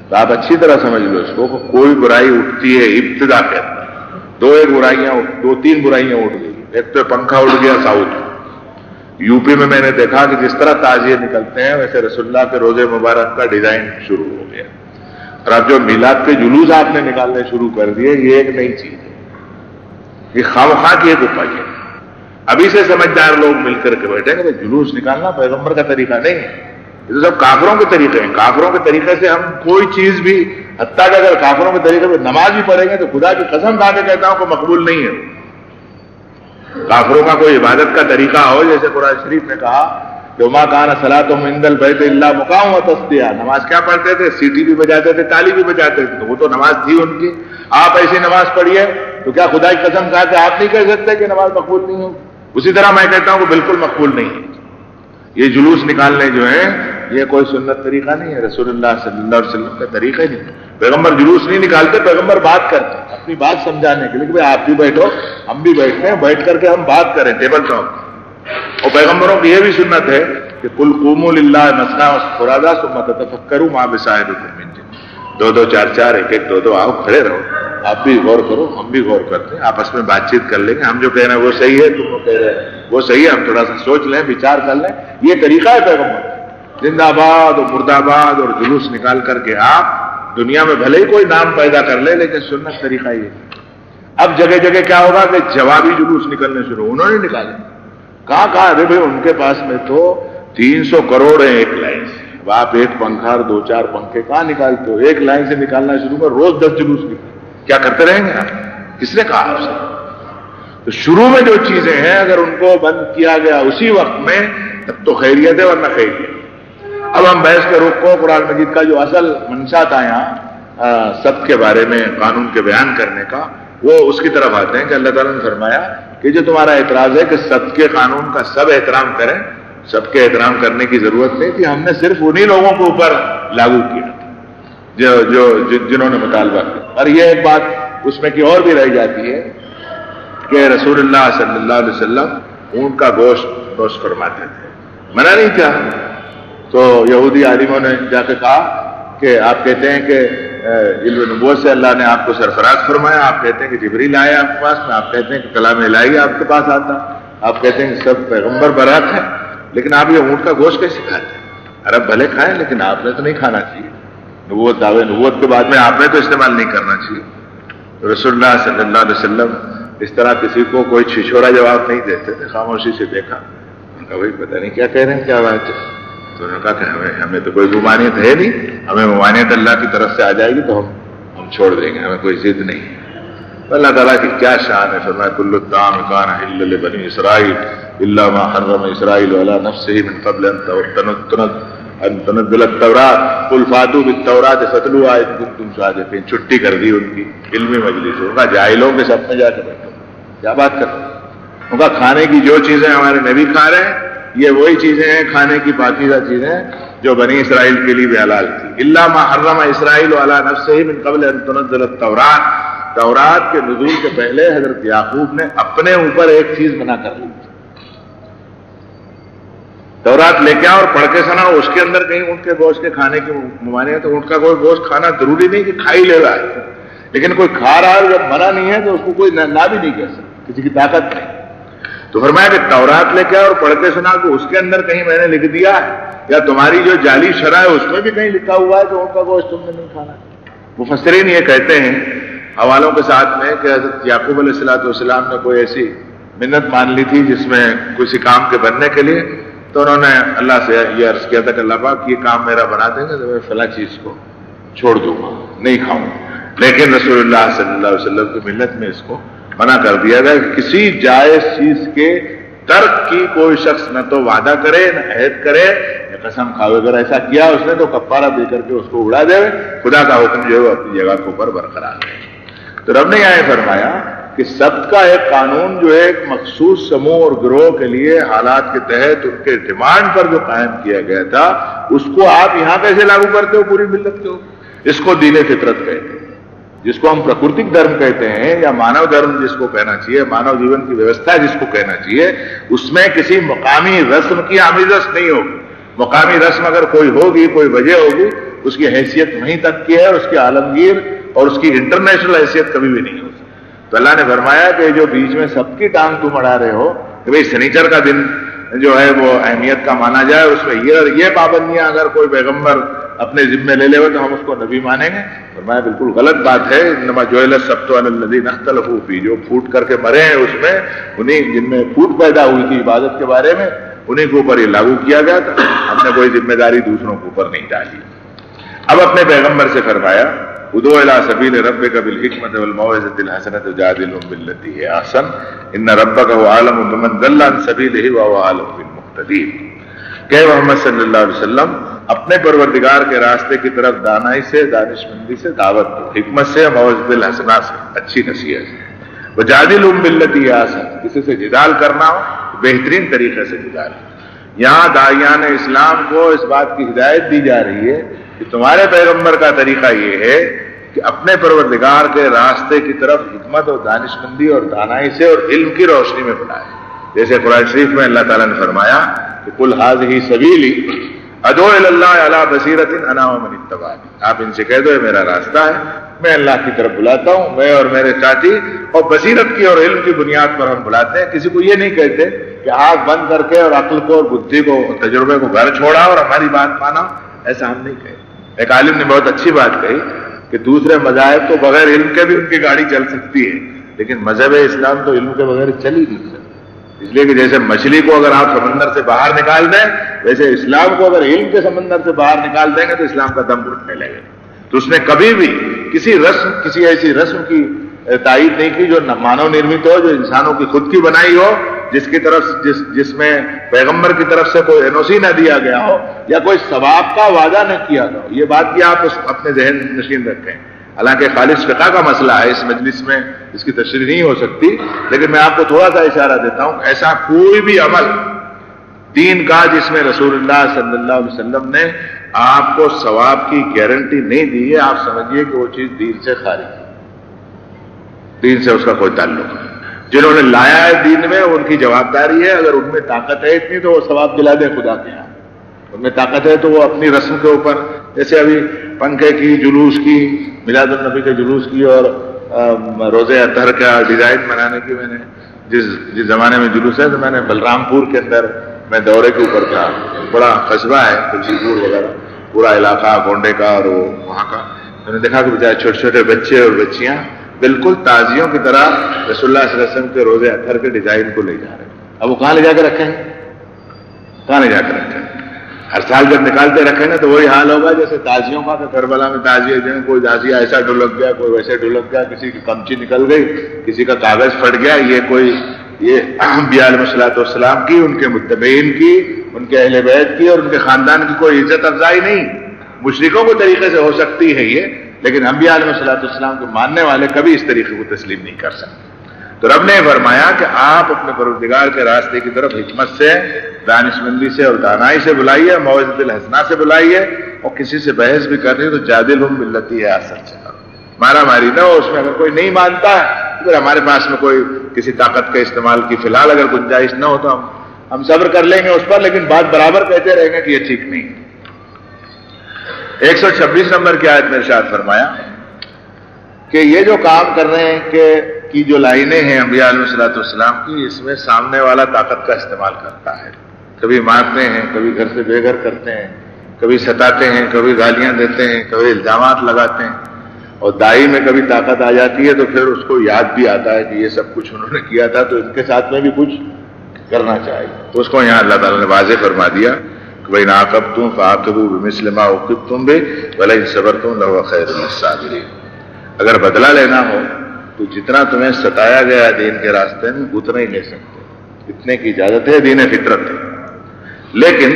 تو آپ اچھی طرح سمجھ لو اس کو، کوئی برائی اٹھتی ہے ابتدا کے اندر، دو تین برائیاں اٹھ گئی. ایک تو پنکھا اٹھ گیا ساؤتھ یو پی میں نے دیکھا کہ جس طرح تعزیے نکلتے ہیں ویسے رسول اللہ کے روزے مبارک کا ڈیزائن شروع ہو گیا. اور اب جو میلاد کے جلوس آپ نے نکالنے شروع کر دیے، یہ ایک نئی چیز ہے، یہ خواہ کی ایک اپائی ہے. ابھی سے سمجھدار لوگ مل کر کے بیٹھیں کہ جلوس نکالنا پیغمبر کا طریقہ نہیں ہے، یہ تو سب کافروں کے طریقے ہیں. کافروں کے طریقے سے ہم کوئی چیز بھی، حتیٰ کہ اگر کافروں کے طریقے سے نماز بھی پڑھیں گے تو خدا کی قسم کھا کے کہتا ہوں کہ مقبول نہیں ہے. کافروں کا کوئی عبادت کا طریقہ ہو، جیسے قرآن شریف نے کہا کہ وما کان صلاتهم عند البیت الا مقام وتصدیہ، نماز کیا پڑھتے تھے؟ سیٹی بھی بجاتے تھے، تالی بھی بجاتے تھے. تو وہ تو نماز تھی ان کی. آپ ایسی نماز پڑھیے تو کیا خدا کی قسم کھا کے آپ نہیں کہہ سکتے کہ نماز مقبول نہیں ہو؟ اسی طرح میں کہتا ہوں کہ بالکل مقبول نہیں ہے. یہ جلوس نکالنے جو ہیں یہ کوئی سنت طریقہ نہیں ہے، رسول اللہ صلی اللہ علیہ وسلم کا طریقہ ہی نہیں. پیغمبر جلوس نہیں نکالتے، پیغمبر بات کرتے اپنی بات سمجھانے کے لیے کہ آپ بھی بیٹھو، ہم بھی بیٹھتے ہیں، بیٹھ کر کے ہم بات کریں ٹیبل ٹاک. اور پیغمبروں کی یہ بھی سنت ہے کہ قل قوموا للہ مثنی وفرادا ثم تتفکروا ما بصاحبکم من جنہ، دو دو چار چار ایک ایک دو دو آؤ کھڑے رہو، آپ بھی غور کرو ہم بھی غور کرتے ہیں، آپس میں بات چیت کر لیں گے، ہم جو کہہ رہے ہیں وہ صحیح ہے، تم وہ کہہ رہے ہیں وہ صحیح ہے، ہم تھوڑا سا سوچ لیں وچار کر لیں۔ یہ طریقہ ہے پیغمبر، زندہ باد اور مردہ باد اور جلوس نکال کر کے آپ دنیا میں بھلے ہی کوئی نام پیدا کر لے لیکن سنت طریقہ یہ ہے۔ اب جگہ جگہ کیا ہوگا کہ جوابی جلوس نکلنے شروع، انہوں نے نکالے، کہاں ارے بھائی ان کے پاس میں تو 300 کروڑ ہیں ایک لائن سے، اب آپ ایک پنکھا اور دو چار پنکھے کہاں نکالتے ہو؟ ایک لائن سے نکالنا شروع کر، روز 10 جلوس نکل، کیا کرتے رہیں گے آپ؟ کس نے کہا آپ سے؟ تو شروع میں جو چیزیں ہیں اگر ان کو بند کیا گیا اسی وقت میں تب تو خیریت ہے ورنہ خیریت۔ اب ہم بحث کے رخ کو قرآن مجید کا جو اصل منشا تھا یہاں سب کے بارے میں قانون کے بیان کرنے کا، وہ اس کی طرف آتے ہیں کہ اللہ تعالیٰ نے فرمایا کہ جو تمہارا اعتراض ہے کہ سب کے قانون کا سب احترام کریں، سب کے احترام کرنے کی ضرورت نہیں تھی، ہم نے صرف انہی لوگوں کے اوپر لاگو کیا جنہوں نے مطالبہ کیا۔ اور یہ ایک بات اس میں کی اور بھی رہ جاتی ہے کہ رسول اللہ صلی اللہ علیہ وسلم اونٹ کا گوشت نوش فرماتے تھے، منع نہیں کیا، تو یہودی عالموں نے جا کے کہا کہ آپ کہتے ہیں کہ علم نبوت سے اللہ نے آپ کو سرفراز فرمایا، آپ کہتے ہیں کہ جبریل آیا آپ کے پاس میں، آپ کہتے ہیں کہ کلام الہی آپ کے پاس آتا، آپ کہتے ہیں کہ سب پیغمبر برات ہیں، لیکن آپ یہ اونٹ کا گوشت کیسے کھاتے ہیں؟ عرب بھلے کھائیں لیکن آپ نے تو نہیں کھانا چاہیے، نبوت دعوے نبوت کے بعد میں آپ نے تو استعمال نہیں کرنا چاہیے۔ رسول اللہ صلی اللہ علیہ وسلم اس طرح کسی کو کوئی چھچھورا جواب نہیں دیتے تھے، خاموشی سے دیکھا، ان کا بھائی پتہ نہیں کیا کہہ رہے ہیں، کیا بات ہے، تو انہوں نے کہا کہ ہمیں تو کوئی ممانعت ہے نہیں، ہمیں ممانعت اللہ کی طرف سے آ جائے گی تو ہم چھوڑ دیں گے، ہمیں کوئی ضد نہیں ہے۔ تو اللہ تعالیٰ کی کیا شان ہے، فرمایا کل الطعام کان حلا لبنی اسرائیل الا ما حرم اسرائیل علی نفسہ من قبل ان تنزل التوراۃ قل فاتوا بالتوراۃ فاتلوها ان کنتم صادقین۔ چھٹی کر دی ان کی علمی مجلس، ان کا جاہلوں کے سب میں جا کے بیٹھو، کیا بات کر رہے ہیں؟ ان کا کھانے کی جو چیزیں ہمارے نبی کھا رہے ہیں یہ وہی چیزیں ہیں کھانے کی پاکیزہ چیزیں جو بنی اسرائیل کے لیے بھی حلال تھی۔ الا ما حرم اسرائیل علی نفسہ من قبل ان تنزل التوراۃ، تورات کے نزول کے پہلے حضرت یعقوب نے اپنے اوپر ایک چیز منع کر لی، تورات لے کے اور پڑھ کے سنا، اس کے اندر کہیں اونٹ کے گوشت کے کھانے کی ممانعت ہے۔ اونٹ کا کوئی گوشت کھانا ضروری نہیں کہ کھا ہی لے رہا ہے، لیکن کوئی کھا رہا ہے جب منع نہیں ہے تو اس کو کوئی نہ بھی نہیں کہہ سکتا، کسی کی طاقت نہیں۔ تو فرمایا کہ تورات لے کے اور پڑھ کے سنا کہ اس کے اندر کہیں میں نے لکھ دیا یا تمہاری جو جعلی شرح ہے اس میں بھی کہیں لکھا ہوا ہے کہ اونٹ کا گوشت تم نے نہیں کھانا۔ مفسرین یہ کہتے ہیں حوالوں کے ساتھ میں کہ حضرت یعقوب علیہ السلام نے کوئی ایسی منت مان لی تھی جس میں کسی کام کے بننے کے لیے، تو انہوں نے اللہ سے یہ عرض کیا تھا کہ اللہ پاک یہ کام میرا بنا دیں گے تو میں فلاں چیز کو چھوڑ دوں گا، نہیں کھاؤں گا، لیکن رسول اللہ صلی اللہ علیہ وسلم کی ملت میں اس کو منع کر دیا گیا کہ کسی جائز چیز کے ترک کی کوئی شخص نہ تو وعدہ کرے نہ عہد کرے یا قسم کھاوے، اگر ایسا کیا اس نے تو کفارہ دے کر کے اس کو اڑا دے، خدا کا حکم جو ہے وہ اپنی جگہ کے اوپر برقرار ہے۔ تو رب نے یہاں فرمایا کہ سب کا ایک قانون جو ہے ایک مخصوص سموہ اور گروہ کے لیے حالات کے تحت ان کے ڈیمانڈ پر جو قائم کیا گیا تھا اس کو آپ یہاں کیسے لاگو کرتے ہو پوری ملت کے اوپر؟ اس کو دین فطرت کہتے ہیں، جس کو ہم پرکرتک دھرم کہتے ہیں یا مانو دھرم جس کو کہنا چاہیے، مانو جیون کی ویوستھا جس کو کہنا چاہیے، اس میں کسی مقامی رسم کی آمیزش نہیں ہوگی۔ مقامی رسم اگر کوئی ہوگی، کوئی وجہ ہوگی، اس کی حیثیت وہیں تک کی ہے، اس کی عالمگیر اور اس کی انٹرنیشنل حیثیت کبھی بھی نہیں ہو سکتی۔ تو اللہ نے فرمایا کہ جو بیچ میں سب کی ٹانگ تم اڑا رہے ہو کہ بھئی سنیچر کا دن جو ہے وہ اہمیت کا مانا جائے، اس میں یہ پابندیاں اگر کوئی پیغمبر اپنے ذمے لے لے ہوئے تو ہم اس کو نبی مانیں گے؟ فرمایا بالکل غلط بات ہے، انما جعل السبت علی الذین اختلفوا فیہ، جو پھوٹ کر کے مرے ہیں اس میں انہیں جن میں پھوٹ پیدا ہوئی تھی عبادت کے بارے میں انہیں کے اوپر یہ لاگو کیا گیا تھا، ہم نے کوئی ذمہ داری دوسروں کے اوپر نہیں ڈالی۔ اب اپنے پیغمبر سے فرمایا ادعو الی سبیل ربک بالحکمۃ والموعظۃ الحسنۃ وجادلھم باللتی ہی احسن ان ربک هو اعلم بمن ضل عن سبیلہ وهو اعلم بالمہتدین۔ کہ محمد صلی اللہ علیہ وسلم اپنے پروردگار کے راستے کی طرف دانائی سے، دانشمندی سے دعوت دو، حکمت سے، موعظۃ الحسنہ سے، اچھی نصیحت سے، وجادلھم باللتی ہی احسن، کسی سے جدال کرنا ہو بہترین طریقے سے جدال۔ یہاں داعیان اسلام کو اس بات کی ہدایت دی جا رہی ہے کہ تمہارے پیغمبر کا طریقہ یہ ہے کہ اپنے پروردگار کے راستے کی طرف حکمت اور دانشمندی اور دانائی سے اور علم کی روشنی میں بلائے۔ جیسے قرآن شریف میں اللہ تعالیٰ نے فرمایا کہ قل ھذہ سبیلی ادعو الی اللہ علی بصیرۃ انا ومن اتبعنی، آپ ان سے کہہ دو یہ میرا راستہ ہے، میں اللہ کی طرف بلاتا ہوں، میں اور میرے ساتھی، اور بصیرت کی اور علم کی بنیاد پر ہم بلاتے ہیں۔ کسی کو یہ نہیں کہتے کہ آنکھ بند کر کے اور عقل کو اور بدھی کو اور تجربے کو گھر چھوڑا اور ہماری بات مانا، ایسا ہم نہیں کہتے۔ ایک عالم نے بہت اچھی بات کہی کہ دوسرے مذاہب تو بغیر علم کے بھی ان کی گاڑی چل سکتی ہے، لیکن مذہب اسلام تو علم کے بغیر چل ہی نہیں سکتی۔ اس لیے کہ جیسے مچھلی کو اگر آپ سمندر سے باہر نکال دیں، ویسے اسلام کو اگر علم کے سمندر سے باہر نکال دیں گے تو اسلام کا دم گھٹنے لگے گا۔ تو اس نے کبھی بھی کسی ایسی رسم کی تائید نہیں کی جو مانو نرمت ہو، جو انسانوں کی خود کی بنائی ہو، جس میں پیغمبر کی طرف سے کوئی NOC نہ دیا گیا ہو یا کوئی ثواب کا وعدہ نہ کیا گیا ہو۔ یہ بات بھی آپ اپنے ذہن نشین رکھیں۔ حالانکہ خالص فقہ کا مسئلہ ہے، اس مجلس میں اس کی تشریح نہیں ہو سکتی، لیکن میں آپ کو تھوڑا سا اشارہ دیتا ہوں کہ ایسا کوئی بھی عمل دین کا جس میں رسول اللہ صلی اللہ علیہ وسلم نے آپ کو ثواب کی گارنٹی نہیں دی ہے، آپ سمجھیے کہ وہ چیز دین سے خارج ہے، دین سے اس کا کوئی تعلق نہیں۔ جنہوں نے لایا ہے دین میں ان کی جوابداری ہے، اگر ان میں طاقت ہے اتنی تو وہ ثواب دلا دے خدا کے یہاں، ان میں طاقت ہے تو وہ اپنی رسم کے اوپر، جیسے ابھی پنکھے کی، جلوس کی، میلاد النبی کے جلوس کی اور روزے اطہر کا ڈیزائن بنانے کی، میں نے جس زمانے میں جلوس ہے تو میں نے بلرام پور کے اندر میں دورے کے اوپر تھا، بڑا قصبہ ہے تلسی پور وغیرہ، پورا علاقہ گونڈے کا اور وہاں کا، میں نے دیکھا کہ بچارے چھوٹے چھوٹے بچے اور بچیاں بالکل تازیوں کی طرح رسول اللہ صلی اللہ علیہ وسلم کے روزے اطہر کے ڈیزائن کو لے جا رہے ہیں۔ اب وہ کہاں لے جا کے رکھیں گے؟ کہاں لے جا کے رکھیں گے؟ ہر سال جب نکالتے رکھیں گے تو وہی حال ہوگا جیسے تازیوں کا، کہ کربلا میں تازیے جو کوئی تازیہ ایسا ڈھلک گیا، کوئی ویسے ڈھلک گیا، کسی کی کمچی نکل گئی، کسی کا کاغذ پھٹ گیا، یہ انبیاء علیہ الصلوۃ والسلام کی، ان کے متبعین کی، ان کے اہل بیت کی اور ان کے خاندان کی کوئی عزت افزائی نہیں۔ مشرکوں کو طریقے سے ہو سکتی ہے یہ، لیکن انبیاء علیہ الصلوۃ والسلام کے ماننے والے کبھی اس طریقے کو تسلیم نہیں کر سکتے۔ تو رب نے فرمایا کہ آپ اپنے پروردگار کے راستے کی طرف حکمت سے، دانش مندی سے اور دانائی سے بلائیے، موعظۃ الحسنہ سے بلائیے، اور کسی سے بحث بھی کرنی تو جادلہم باللتی ہی احسن سے، مارا ماری نہ ہو اس میں۔ اگر کوئی نہیں مانتا ہے تو پھر ہمارے پاس میں کوئی کسی طاقت کے استعمال کی فی الحال اگر گنجائش نہ ہو تو ہم صبر کر لیں گے اس پر، لیکن بات برابر کہتے رہیں گے کہ یہ ٹھیک نہیں۔ 126 نمبر کی آیت میں ارشاد فرمایا کہ یہ جو کام کر رہے ہیں کہ جو لائنیں ہیں انبیاء علیہ الصلوۃ والسلام کی، اس میں سامنے والا طاقت کا استعمال کرتا ہے، کبھی مارتے ہیں، کبھی گھر سے بے گھر کرتے ہیں، کبھی ستاتے ہیں، کبھی گالیاں دیتے ہیں، کبھی الزامات لگاتے ہیں، اور دائی میں کبھی طاقت آ جاتی ہے تو پھر اس کو یاد بھی آتا ہے کہ یہ سب کچھ انہوں نے کیا تھا تو ان کے ساتھ میں بھی کچھ کرنا چاہیے۔ تو اس کو یہاں اللہ تعالیٰ نے واضح فرما دیا کہ وَإِنْ عَاقَبْتُمْ فَعَاقِبُوا بِمِثْلِ مَا عُوقِبْتُمْ بِهِ وَلَئِنْ صَبَرْتُمْ لَهُوَ خَيْرٌ لِّلصَّابِرِينَ۔ اگر بدلہ لینا ہو تو جتنا تمہیں ستایا گیا دین کے راستے میں اتنا ہی لے سکتے، اتنے کی اجازت ہے، دین فطرت ہے، لیکن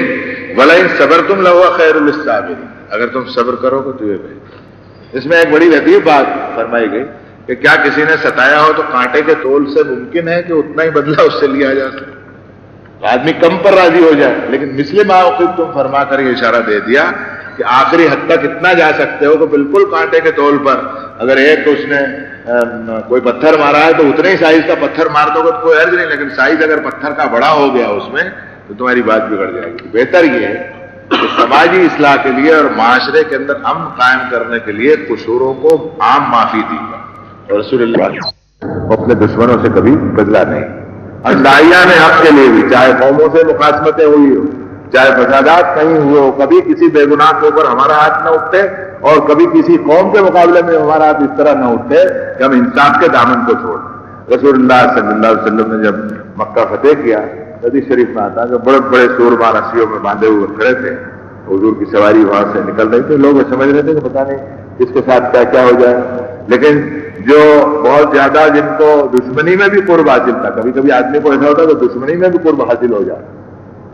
وَلَئِنْ صَبَرْتُمْ لَهُوَ خَيْرٌ لِّلصَّابِرِينَ، اگر تم صبر کرو گے تو یہ بہتر۔ اس میں ایک بڑی لطیف بات فرمائی گئی کہ کیا کسی نے ستایا ہو تو کانٹے کے تول سے ممکن ہے کہ اتنا ہی بدلہ اس سے لیا جا سکے، تو آدمی کم پر راضی ہو جائے، لیکن مثل ما عوقبتم فرما کر یہ اشارہ دے دیا کہ آخری حد تک اتنا جا سکتے ہو کہ بالکل کانٹے کے تول پر اگر ایک اس نے کوئی پتھر مارا ہے تو اتنے ہی سائز کا پتھر مار دو گے تو کوئی عرض نہیں، لیکن سائز اگر پتھر کا بڑا ہو گیا اس میں تو تمہاری بات بگڑ جائے گی۔ بہتر یہ ہے کہ سماجی اصلاح کے لیے اور معاشرے کے اندر امن قائم کرنے کے لیے قصوروں کو عام معافی دی جائے، اور رسول اللہ اپنے دشمنوں سے کبھی بدلا نہیں، اور داعیان حق کے لیے بھی، چاہے قوموں سے مخاصمتیں ہوئی ہو، چاہے فسادات کہیں ہوئے ہو، کبھی کسی بے گناہ کے اوپر ہمارا ہاتھ نہ اٹھتے اور کبھی کسی قوم کے مقابلے میں ہمارا ہاتھ اس طرح نہ اٹھتے کہ ہم انصاف کے دامن کو چھوڑ۔ رسول اللہ صلی اللہ علیہ وسلم نے جب مکہ فتح کیا، حدیث شریف میں آتا کہ بڑے بڑے سورما رسیوں میں باندھے ہوئے کھڑے تھے، حضور کی سواری وہاں سے نکل رہی تھی، لوگ سمجھ رہے تھے کہ پتہ نہیں اس کے ساتھ کیا کیا ہو جائے، لیکن جو بہت زیادہ جن کو دشمنی میں بھی قرب حاصل تھا، کبھی کبھی آدمی کو ایسا ہوتا تو دشمنی میں بھی قرب حاصل ہو جائے،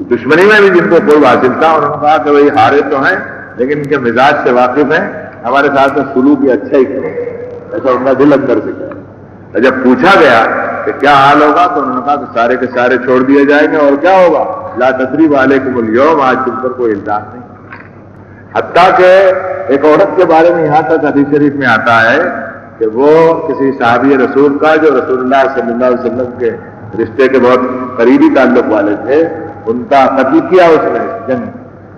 دشمنی میں بھی جن کو قرب حاصل تھا انہوں نے کہا کہ بھائی ہارے تو ہیں لیکن ان کے مزاج سے واقف ہیں، ہمارے ساتھ میں سلوک بھی اچھا ہی کرو، ایسا ان کا دل اندر سے کیا۔ جب پوچھا گیا کہ کیا حال ہوگا تو انہوں نے کہا کہ سارے کے سارے چھوڑ دیے جائیں گے، اور کیا ہوگا، لا تثریب علیکم اليوم، آج تم پر کوئی الزام نہیں۔ حتیٰ کہ ایک عورت کے بارے میں یہاں تک حدیث شریف میں آتا ہے کہ وہ کسی صحابی رسول کا جو رسول اللہ صلی اللہ علیہ وسلم کے رشتے کے بہت قریبی تعلق والے تھے، ان کا قتل کیا اس نے جنگ.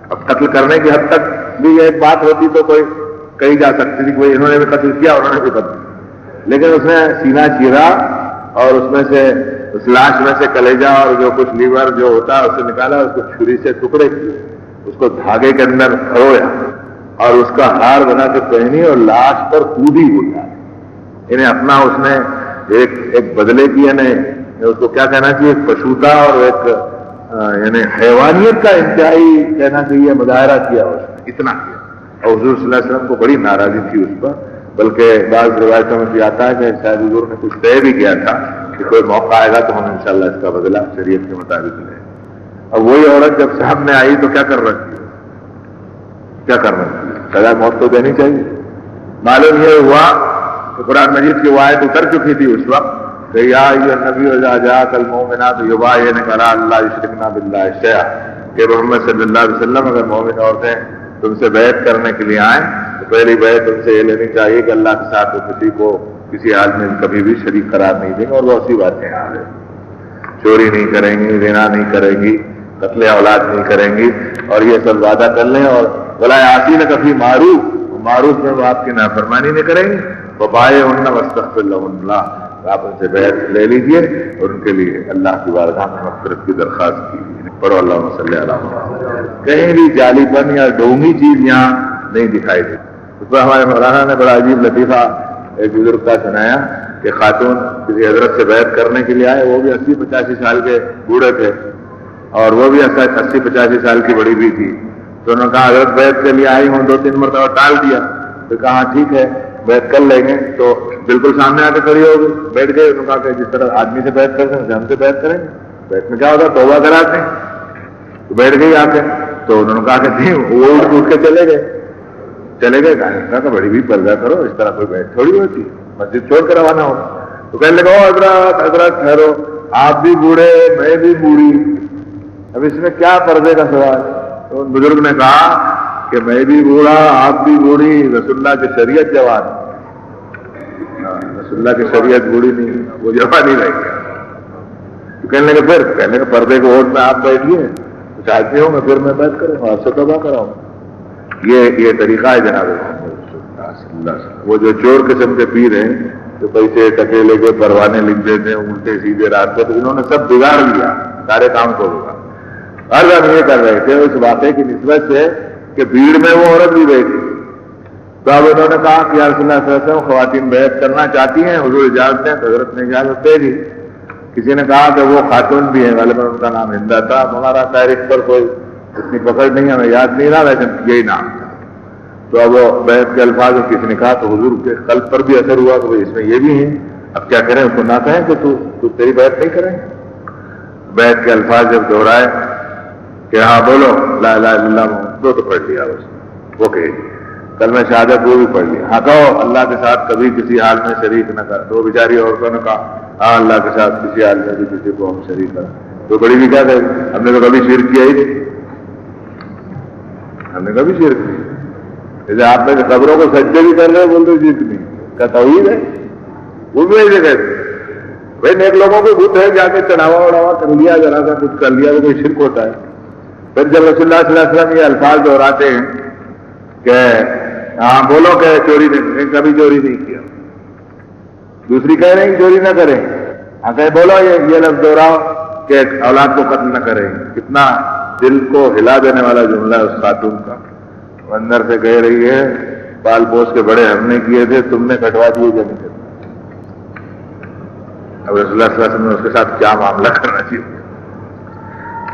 اب قتل کرنے کی حد تک بھی یہ ایک بات ہوتی تو کوئی کہی جا سکتی تھی کہ انہوں نے بھی قتل کیا انہوں نے بھی قتل کیا, لیکن اس نے سینہ چیرا اور اس میں سے اس لاش میں سے کلیجہ اور جو کچھ لیور جو ہوتا ہے اسے نکالا, اس کو چھری سے ٹکڑے کیے, اس کو دھاگے کے اندر کھرویا اور اس کا ہار بنا کے پہنی اور لاش پر کودی اٹھا. انہیں اپنا اس نے ایک بدلے کی یعنی اس کو کیا کہنا چاہیے, ایک پشوتا اور ایک یعنی حیوانیت کا انتہائی کہنا چاہیے مظاہرہ کیا اس نے, اتنا کیا. اور حضور صلی اللہ علیہ وسلم کو بڑی ناراضی تھی اس پر, بلکہ بعض روایتوں میں بھی آتا ہے کہ شاید حضور نے کچھ طے بھی کیا تھا کہ کوئی موقع آئے گا تو ہم انشاءاللہ اس کا بدلہ شریعت کے مطابق لیں. اور وہی عورت جب سامنے آئی تو کیا کر رہی ہے, کیا کرنا چاہیے, سزا موت تو دینی چاہیے. معلوم یہ ہوا کہ قرآن مجید کی آیت اتر چکی تھی اس وقت کہ یا ایھا النبی اذا جاءک المؤمنات یبایعنک علی اللہ یشرکن باللہ شیئا, کہ محمد صلی اللہ علیہ وسلم اگر مومن عورتیں تم سے بیعت کرنے کے لیے آئیں تو پہلی بیعت تم سے یہ لینی چاہیے کہ اللہ کے ساتھ وہ کسی کو کسی حال میں کبھی بھی شریک قرار نہیں دیں گے, اور وہ اسی باتیں آ رہے, چوری نہیں کریں گی, زنا نہیں کریں گی, قتل اولاد نہیں کریں گی, اور یہ سب وعدہ کر لیں. اور ولا یعصین کفی معروف میں وہ آپ کی نافرمانی نہیں کریں گی. وبایعهن واستغفر لهن اللہ, آپ ان سے بیعت لے لیجئے اور ان کے لیے اللہ کی بارگاہ میں مغفرت کی درخواست کیجیے. پڑھو اللہم صلی علی محمد. کہیں بھی جعلی پن یا ڈھونگی چیز یہاں نہیں دکھائی دی. اس پر ہمارے مولانا نے بڑا عجیب لطیفہ ایک بزرگ کا سنایا کہ خاتون کسی حضرت سے بیعت کرنے کے لیے آئے, وہ بھی 80-85 سال کے بوڑھے تھے اور وہ بھی 80-85 سال کی بڑی بھی تھی. تو انہوں نے کہا حضرت بیعت کے لیے آئی ہوں, 2-3 مرتبہ ٹال دیا. تو کہا ٹھیک ہے بیعت کر لیں گے. تو بالکل سامنے آ کے کھڑی ہو گئی, بیٹھ گئے. انہوں نے کہا کہ جس طرح آدمی سے بیعت کرتے ہیں ہم سے بیعت کریں گے, بیعت میں کیا ہوتا ہے توبہ کراتے ہیں. تو بیٹھ گئی آ کے. تو انہوں نے کہا کہ نہیں, وہ اٹھ کے چلے گئے. کہا کہ بڑی بھی پردہ کرو, اس طرح کوئی بیعت تھوڑی ہوتی, مسجد چھوڑ کر روانہ ہو. تو کہنے لگا حضرت ٹھہرو, آپ بھی بوڑھے میں بھی بوڑھی, اب اس میں کیا پردے کا سوال. تو بزرگ نے کہا کہ میں بھی بوڑھا آپ بھی بوڑھی, رسول اللہ کی شریعت جوان, رسول اللہ کی شریعت بوڑھی نہیں, وہ جوان ہی رہ گیا. تو کہنے لگے پھر پردے کو ووٹ میں آپ بیٹھیے, کچھ آدمی ہوں میں پھر میں بیعت کروں, آپ سے توبہ کراؤں. یہ طریقہ ہے جناب محمد. وہ جو چور قسم کے پیر ہیں جو پیسے ٹکے لے کے پروانے لکھ دیتے ہیں الٹے سیدھے راستے, تو انہوں نے سب بگاڑ لیا, سارے کام کو بگاڑ. ہر ہم یہ کر رہے تھے اس واقعے کی نسبت سے کہ بھیڑ میں وہ عورت بھی بیٹھی. تو اب انہوں نے کہا کہ یا رسول اللہ صلی اللہ علیہ وسلم خواتین بیعت کرنا چاہتی ہیں, حضور اجازت دیں. تو حضرت نے اجازت دے دی. کسی نے کہا کہ وہ خاتون بھی ہیں, غالباً ان کا نام ہندا تھا, ہمارا تاریخ پر کوئی اتنی پکڑ نہیں, ہمیں یاد نہیں رہا, لیکن یہی نام تھا. تو اب وہ بیعت کے الفاظ کسی نے کہا تو حضور کے قلب پر بھی اثر ہوا کہ اس میں یہ بھی ہیں, اب کیا کریں, اس کو نہ کہیں کہ تو تیری بیعت نہیں کریں. بیعت کے الفاظ جب دہرائے کہ ہاں بولو لا الہ الا اللہ محمد, تو پڑھ لیا اس نے, وہ کہ کلمہ شہادت وہ بھی پڑھ لیا. ہاں کہو اللہ کے ساتھ کبھی کسی حال میں شریک نہ کر. تو بیچاری عورتوں نے کہا ہاں اللہ کے ساتھ کسی حال میں بھی کسی کو ہم شریک کریں. تو بڑی بھی کیا کہ ہم نے تو کبھی شرک کیا ہی نہیں, ہم نے کبھی شرک نہیں. جیسے آپ نے قبروں کو سجدے بھی کر رہے بولتے شرک نہیں, کا توحید ہے. وہ بھی ایسے کہتے بھائی نیک لوگوں کو بت ہے, جا کے چڑھاوا وڑاوا کر لیا, ذرا سا کچھ کر لیا تو کوئی شرک ہوتا ہے. پھر جب رسول اللہ صلی اللہ علیہ وسلم یہ الفاظ دہراتے ہیں کہ ہاں بولو کہ چوری نہیں, کبھی چوری نہیں کیا. دوسری کہہ رہے ہیں چوری نہ کریں, ہاں کہ بولو یہ لفظ دوہراؤ کہ اولاد کو قتل نہ کریں. کتنا دل کو ہلا دینے والا جملہ ہے اس خاتون کا. اندر سے کہہ رہی ہے بال پوس کے بڑے ہم نے کیے تھے, تم نے کٹوا دیے جو نہیں. اب رسول اللہ صلی اللہ علیہ وسلم نے اس کے ساتھ کیا معاملہ کرنا چاہیے,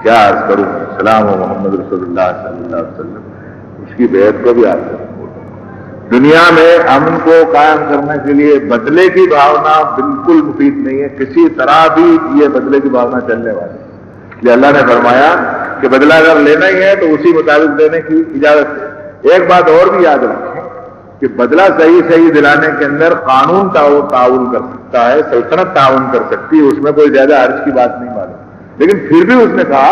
کیا عرض کروں. سلام و محمد رسول اللہ صلی اللہ علیہ وسلم, اس کی بیعت کو بھی عرض کروں. دنیا میں امن کو قائم کرنے کے لیے بدلے کی بھاونا بالکل مفید نہیں ہے, کسی طرح بھی یہ بدلے کی بھاونا چلنے والی. یہ اللہ نے فرمایا کہ بدلہ اگر لینا ہی ہے تو اسی مطابق دینے کی اجازت ہے. ایک بات اور بھی یاد رکھیں کہ بدلہ صحیح دلانے کے اندر قانون تعاون کر سکتا ہے, سلطنت تعاون کر سکتی ہے, اس میں کوئی زیادہ عرض کی بات نہیں معلوم. لیکن پھر بھی اس نے کہا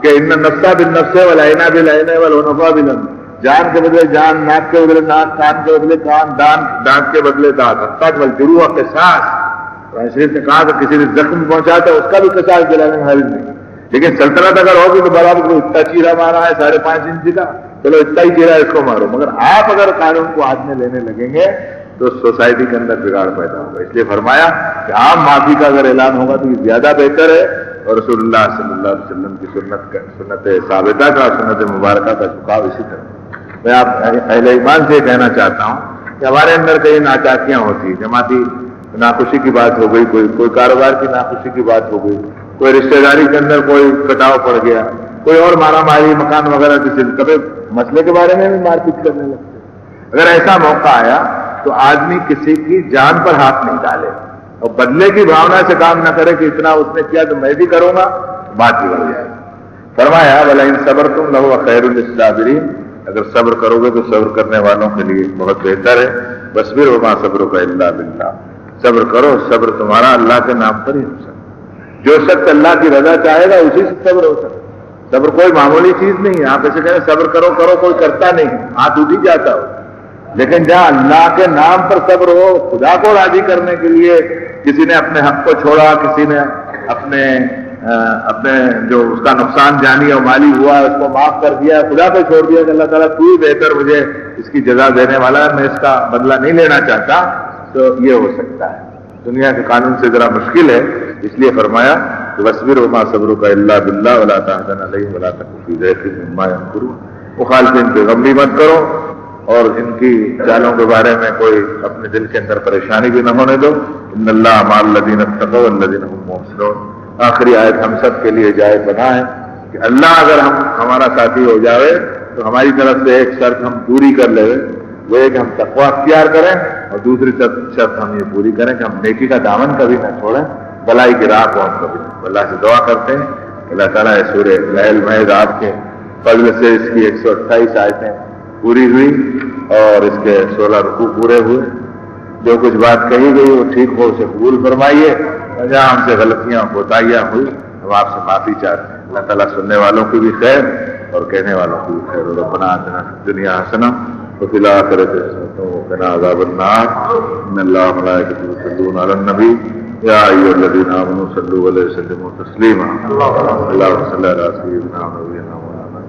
کہ ان النفس بالنفس والعین بالعین والانف بالانف, جان کے بدلے جان, ناک کے بدلے ناک, کان کے بدلے کان, دانت کے بدلے دانت, تک والجروح قصاص. شریف نے کہا کہ کسی نے زخم پہنچا تو اس کا بھی قصاص دلانے میں حرج نہیں. لیکن سلطنت اگر ہوگی تو برابر کو اتنا چیرا مارا ہے 5.5 انچ کا، چلو اتنا ہی چیرا اس کو مارو، مگر آپ اگر قانون کو ہاتھ میں لینے لگیں گے تو سوسائٹی کے اندر بگاڑ پیدا ہوگا۔ اس لیے فرمایا کہ عام معافی کا اگر اعلان ہوگا تو یہ زیادہ بہتر ہے، اور رسول اللہ صلی اللہ علیہ وسلم کی سنت ثابتہ کا، سنت مبارکہ کا جھکاؤ اسی طرح۔ میں آپ اہل ایمان سے کہنا چاہتا ہوں کہ ہمارے اندر کئی ناچاکیاں ہوتی ہیں، جماعتی ناخوشی کی بات ہو گئی، کوئی کاروبار کی ناخوشی کی بات ہو گئی، کوئی رشتہ داری کے اندر کوئی کٹاؤ پڑ گیا، کوئی اور مارا ماری مکان وغیرہ کے کبھی مسئلے کے بارے میں بھی مار پیٹ کرنے لگتے۔ اگر ایسا موقع آیا تو آدمی کسی کی جان پر ہاتھ نہیں ڈالے اور بدلے کی بھاونا سے کام نہ کرے کہ اتنا اس نے کیا تو میں بھی کروں گا، بات بگڑ جائے۔ فرمایا وَلَئِن صَبَرْتُمْ لَهُوَ خَيْرٌ لِّلصَّابِرِينَ، اگر صبر کرو گے تو صبر کرنے والوں کے لیے بہت بہتر ہے۔ وَاصْبِرْ وَمَا صَبْرُكَ إِلَّا بِاللَّهِ، صبر کرو، صبر تمہارا اللہ کے نام پر ہی ہو سکتا۔ جو شخص اللہ کی رضا چاہے گا اسی سے صبر ہو سکتا۔ صبر کوئی معمولی چیز نہیں ہے، آپ ایسے کہیں صبر کرو کوئی کرتا نہیں، ہاتھ اٹھ ہی جاتا ہو، لیکن جہاں اللہ کے نام پر صبر ہو، خدا کو راضی کرنے کے لیے کسی نے اپنے حق کو چھوڑا، کسی نے اپنے جو اس کا نقصان جانی اور مالی ہوا اس کو معاف کر دیا، خدا کو چھوڑ دیا کہ اللہ تعالیٰ تو ہی بہتر مجھے اس کی جزا دینے والا ہے، میں اس کا بدلہ نہیں لینا چاہتا، تو یہ ہو سکتا ہے۔ دنیا کے قانون سے ذرا مشکل ہے، اس لیے فرمایا کہ وَاصْبِرْ وَمَا صَبْرُكَ إِلَّا بِاللَّهِ وَلَا تَحْزَنْ عَلَيْهِمْ وَلَا تَكُ فِي ضَيْقٍ مِّمَّا يَمْكُرُونَ۔ مخالفین پہ غم بھی مت کرو اور ان کی چالوں کے بارے میں کوئی اپنے دل کے اندر پریشانی بھی نہ ہونے دو۔ ان اللہ مع الذین اتقوا والذین هم محسنون۔ آخری آیت ہم سب کے لیے جائز بنا ہے کہ اللہ اگر ہمارا ساتھی ہو جاوے تو ہماری طرف سے ایک شرط ہم پوری کر لے، وہ ایک ہم تقویٰ اختیار کریں، اور دوسری شرط ہم یہ پوری کریں کہ ہم نیکی کا دامن کبھی نہ چھوڑیں، بلائی کی راہ کو ہم کبھی نہ۔ اللہ سے دعا کرتے ہیں اللہ تعالیٰ سورہ المیدہ آپ کے فضل سے اس کی 128 آیتیں پوری ہوئی اور اس کے 16 رکوع پورے ہوئے۔ جو کچھ بات کہی گئی وہ ٹھیک ہو اسے قبول فرمائیے، اور جہاں ہم سے غلطیاں کوتاہیاں ہوئی ہم آپ سے معافی چاہتے ہیں۔ اللہ تعالیٰ سننے والوں کی بھی خیر اور کہنے والوں کی بھی خیر۔ ربنا آتنا فی الدنیا حسنہ وفی الآخرۃ حسنۃ وقنا عذاب النار۔ ان اللہ وملائکتہ یصلون علی النبی یا ایھا الذین آمنوا صلوا علیہ وسلموا تسلیما۔ اللہم صل علی سیدنا و نبینا مولانا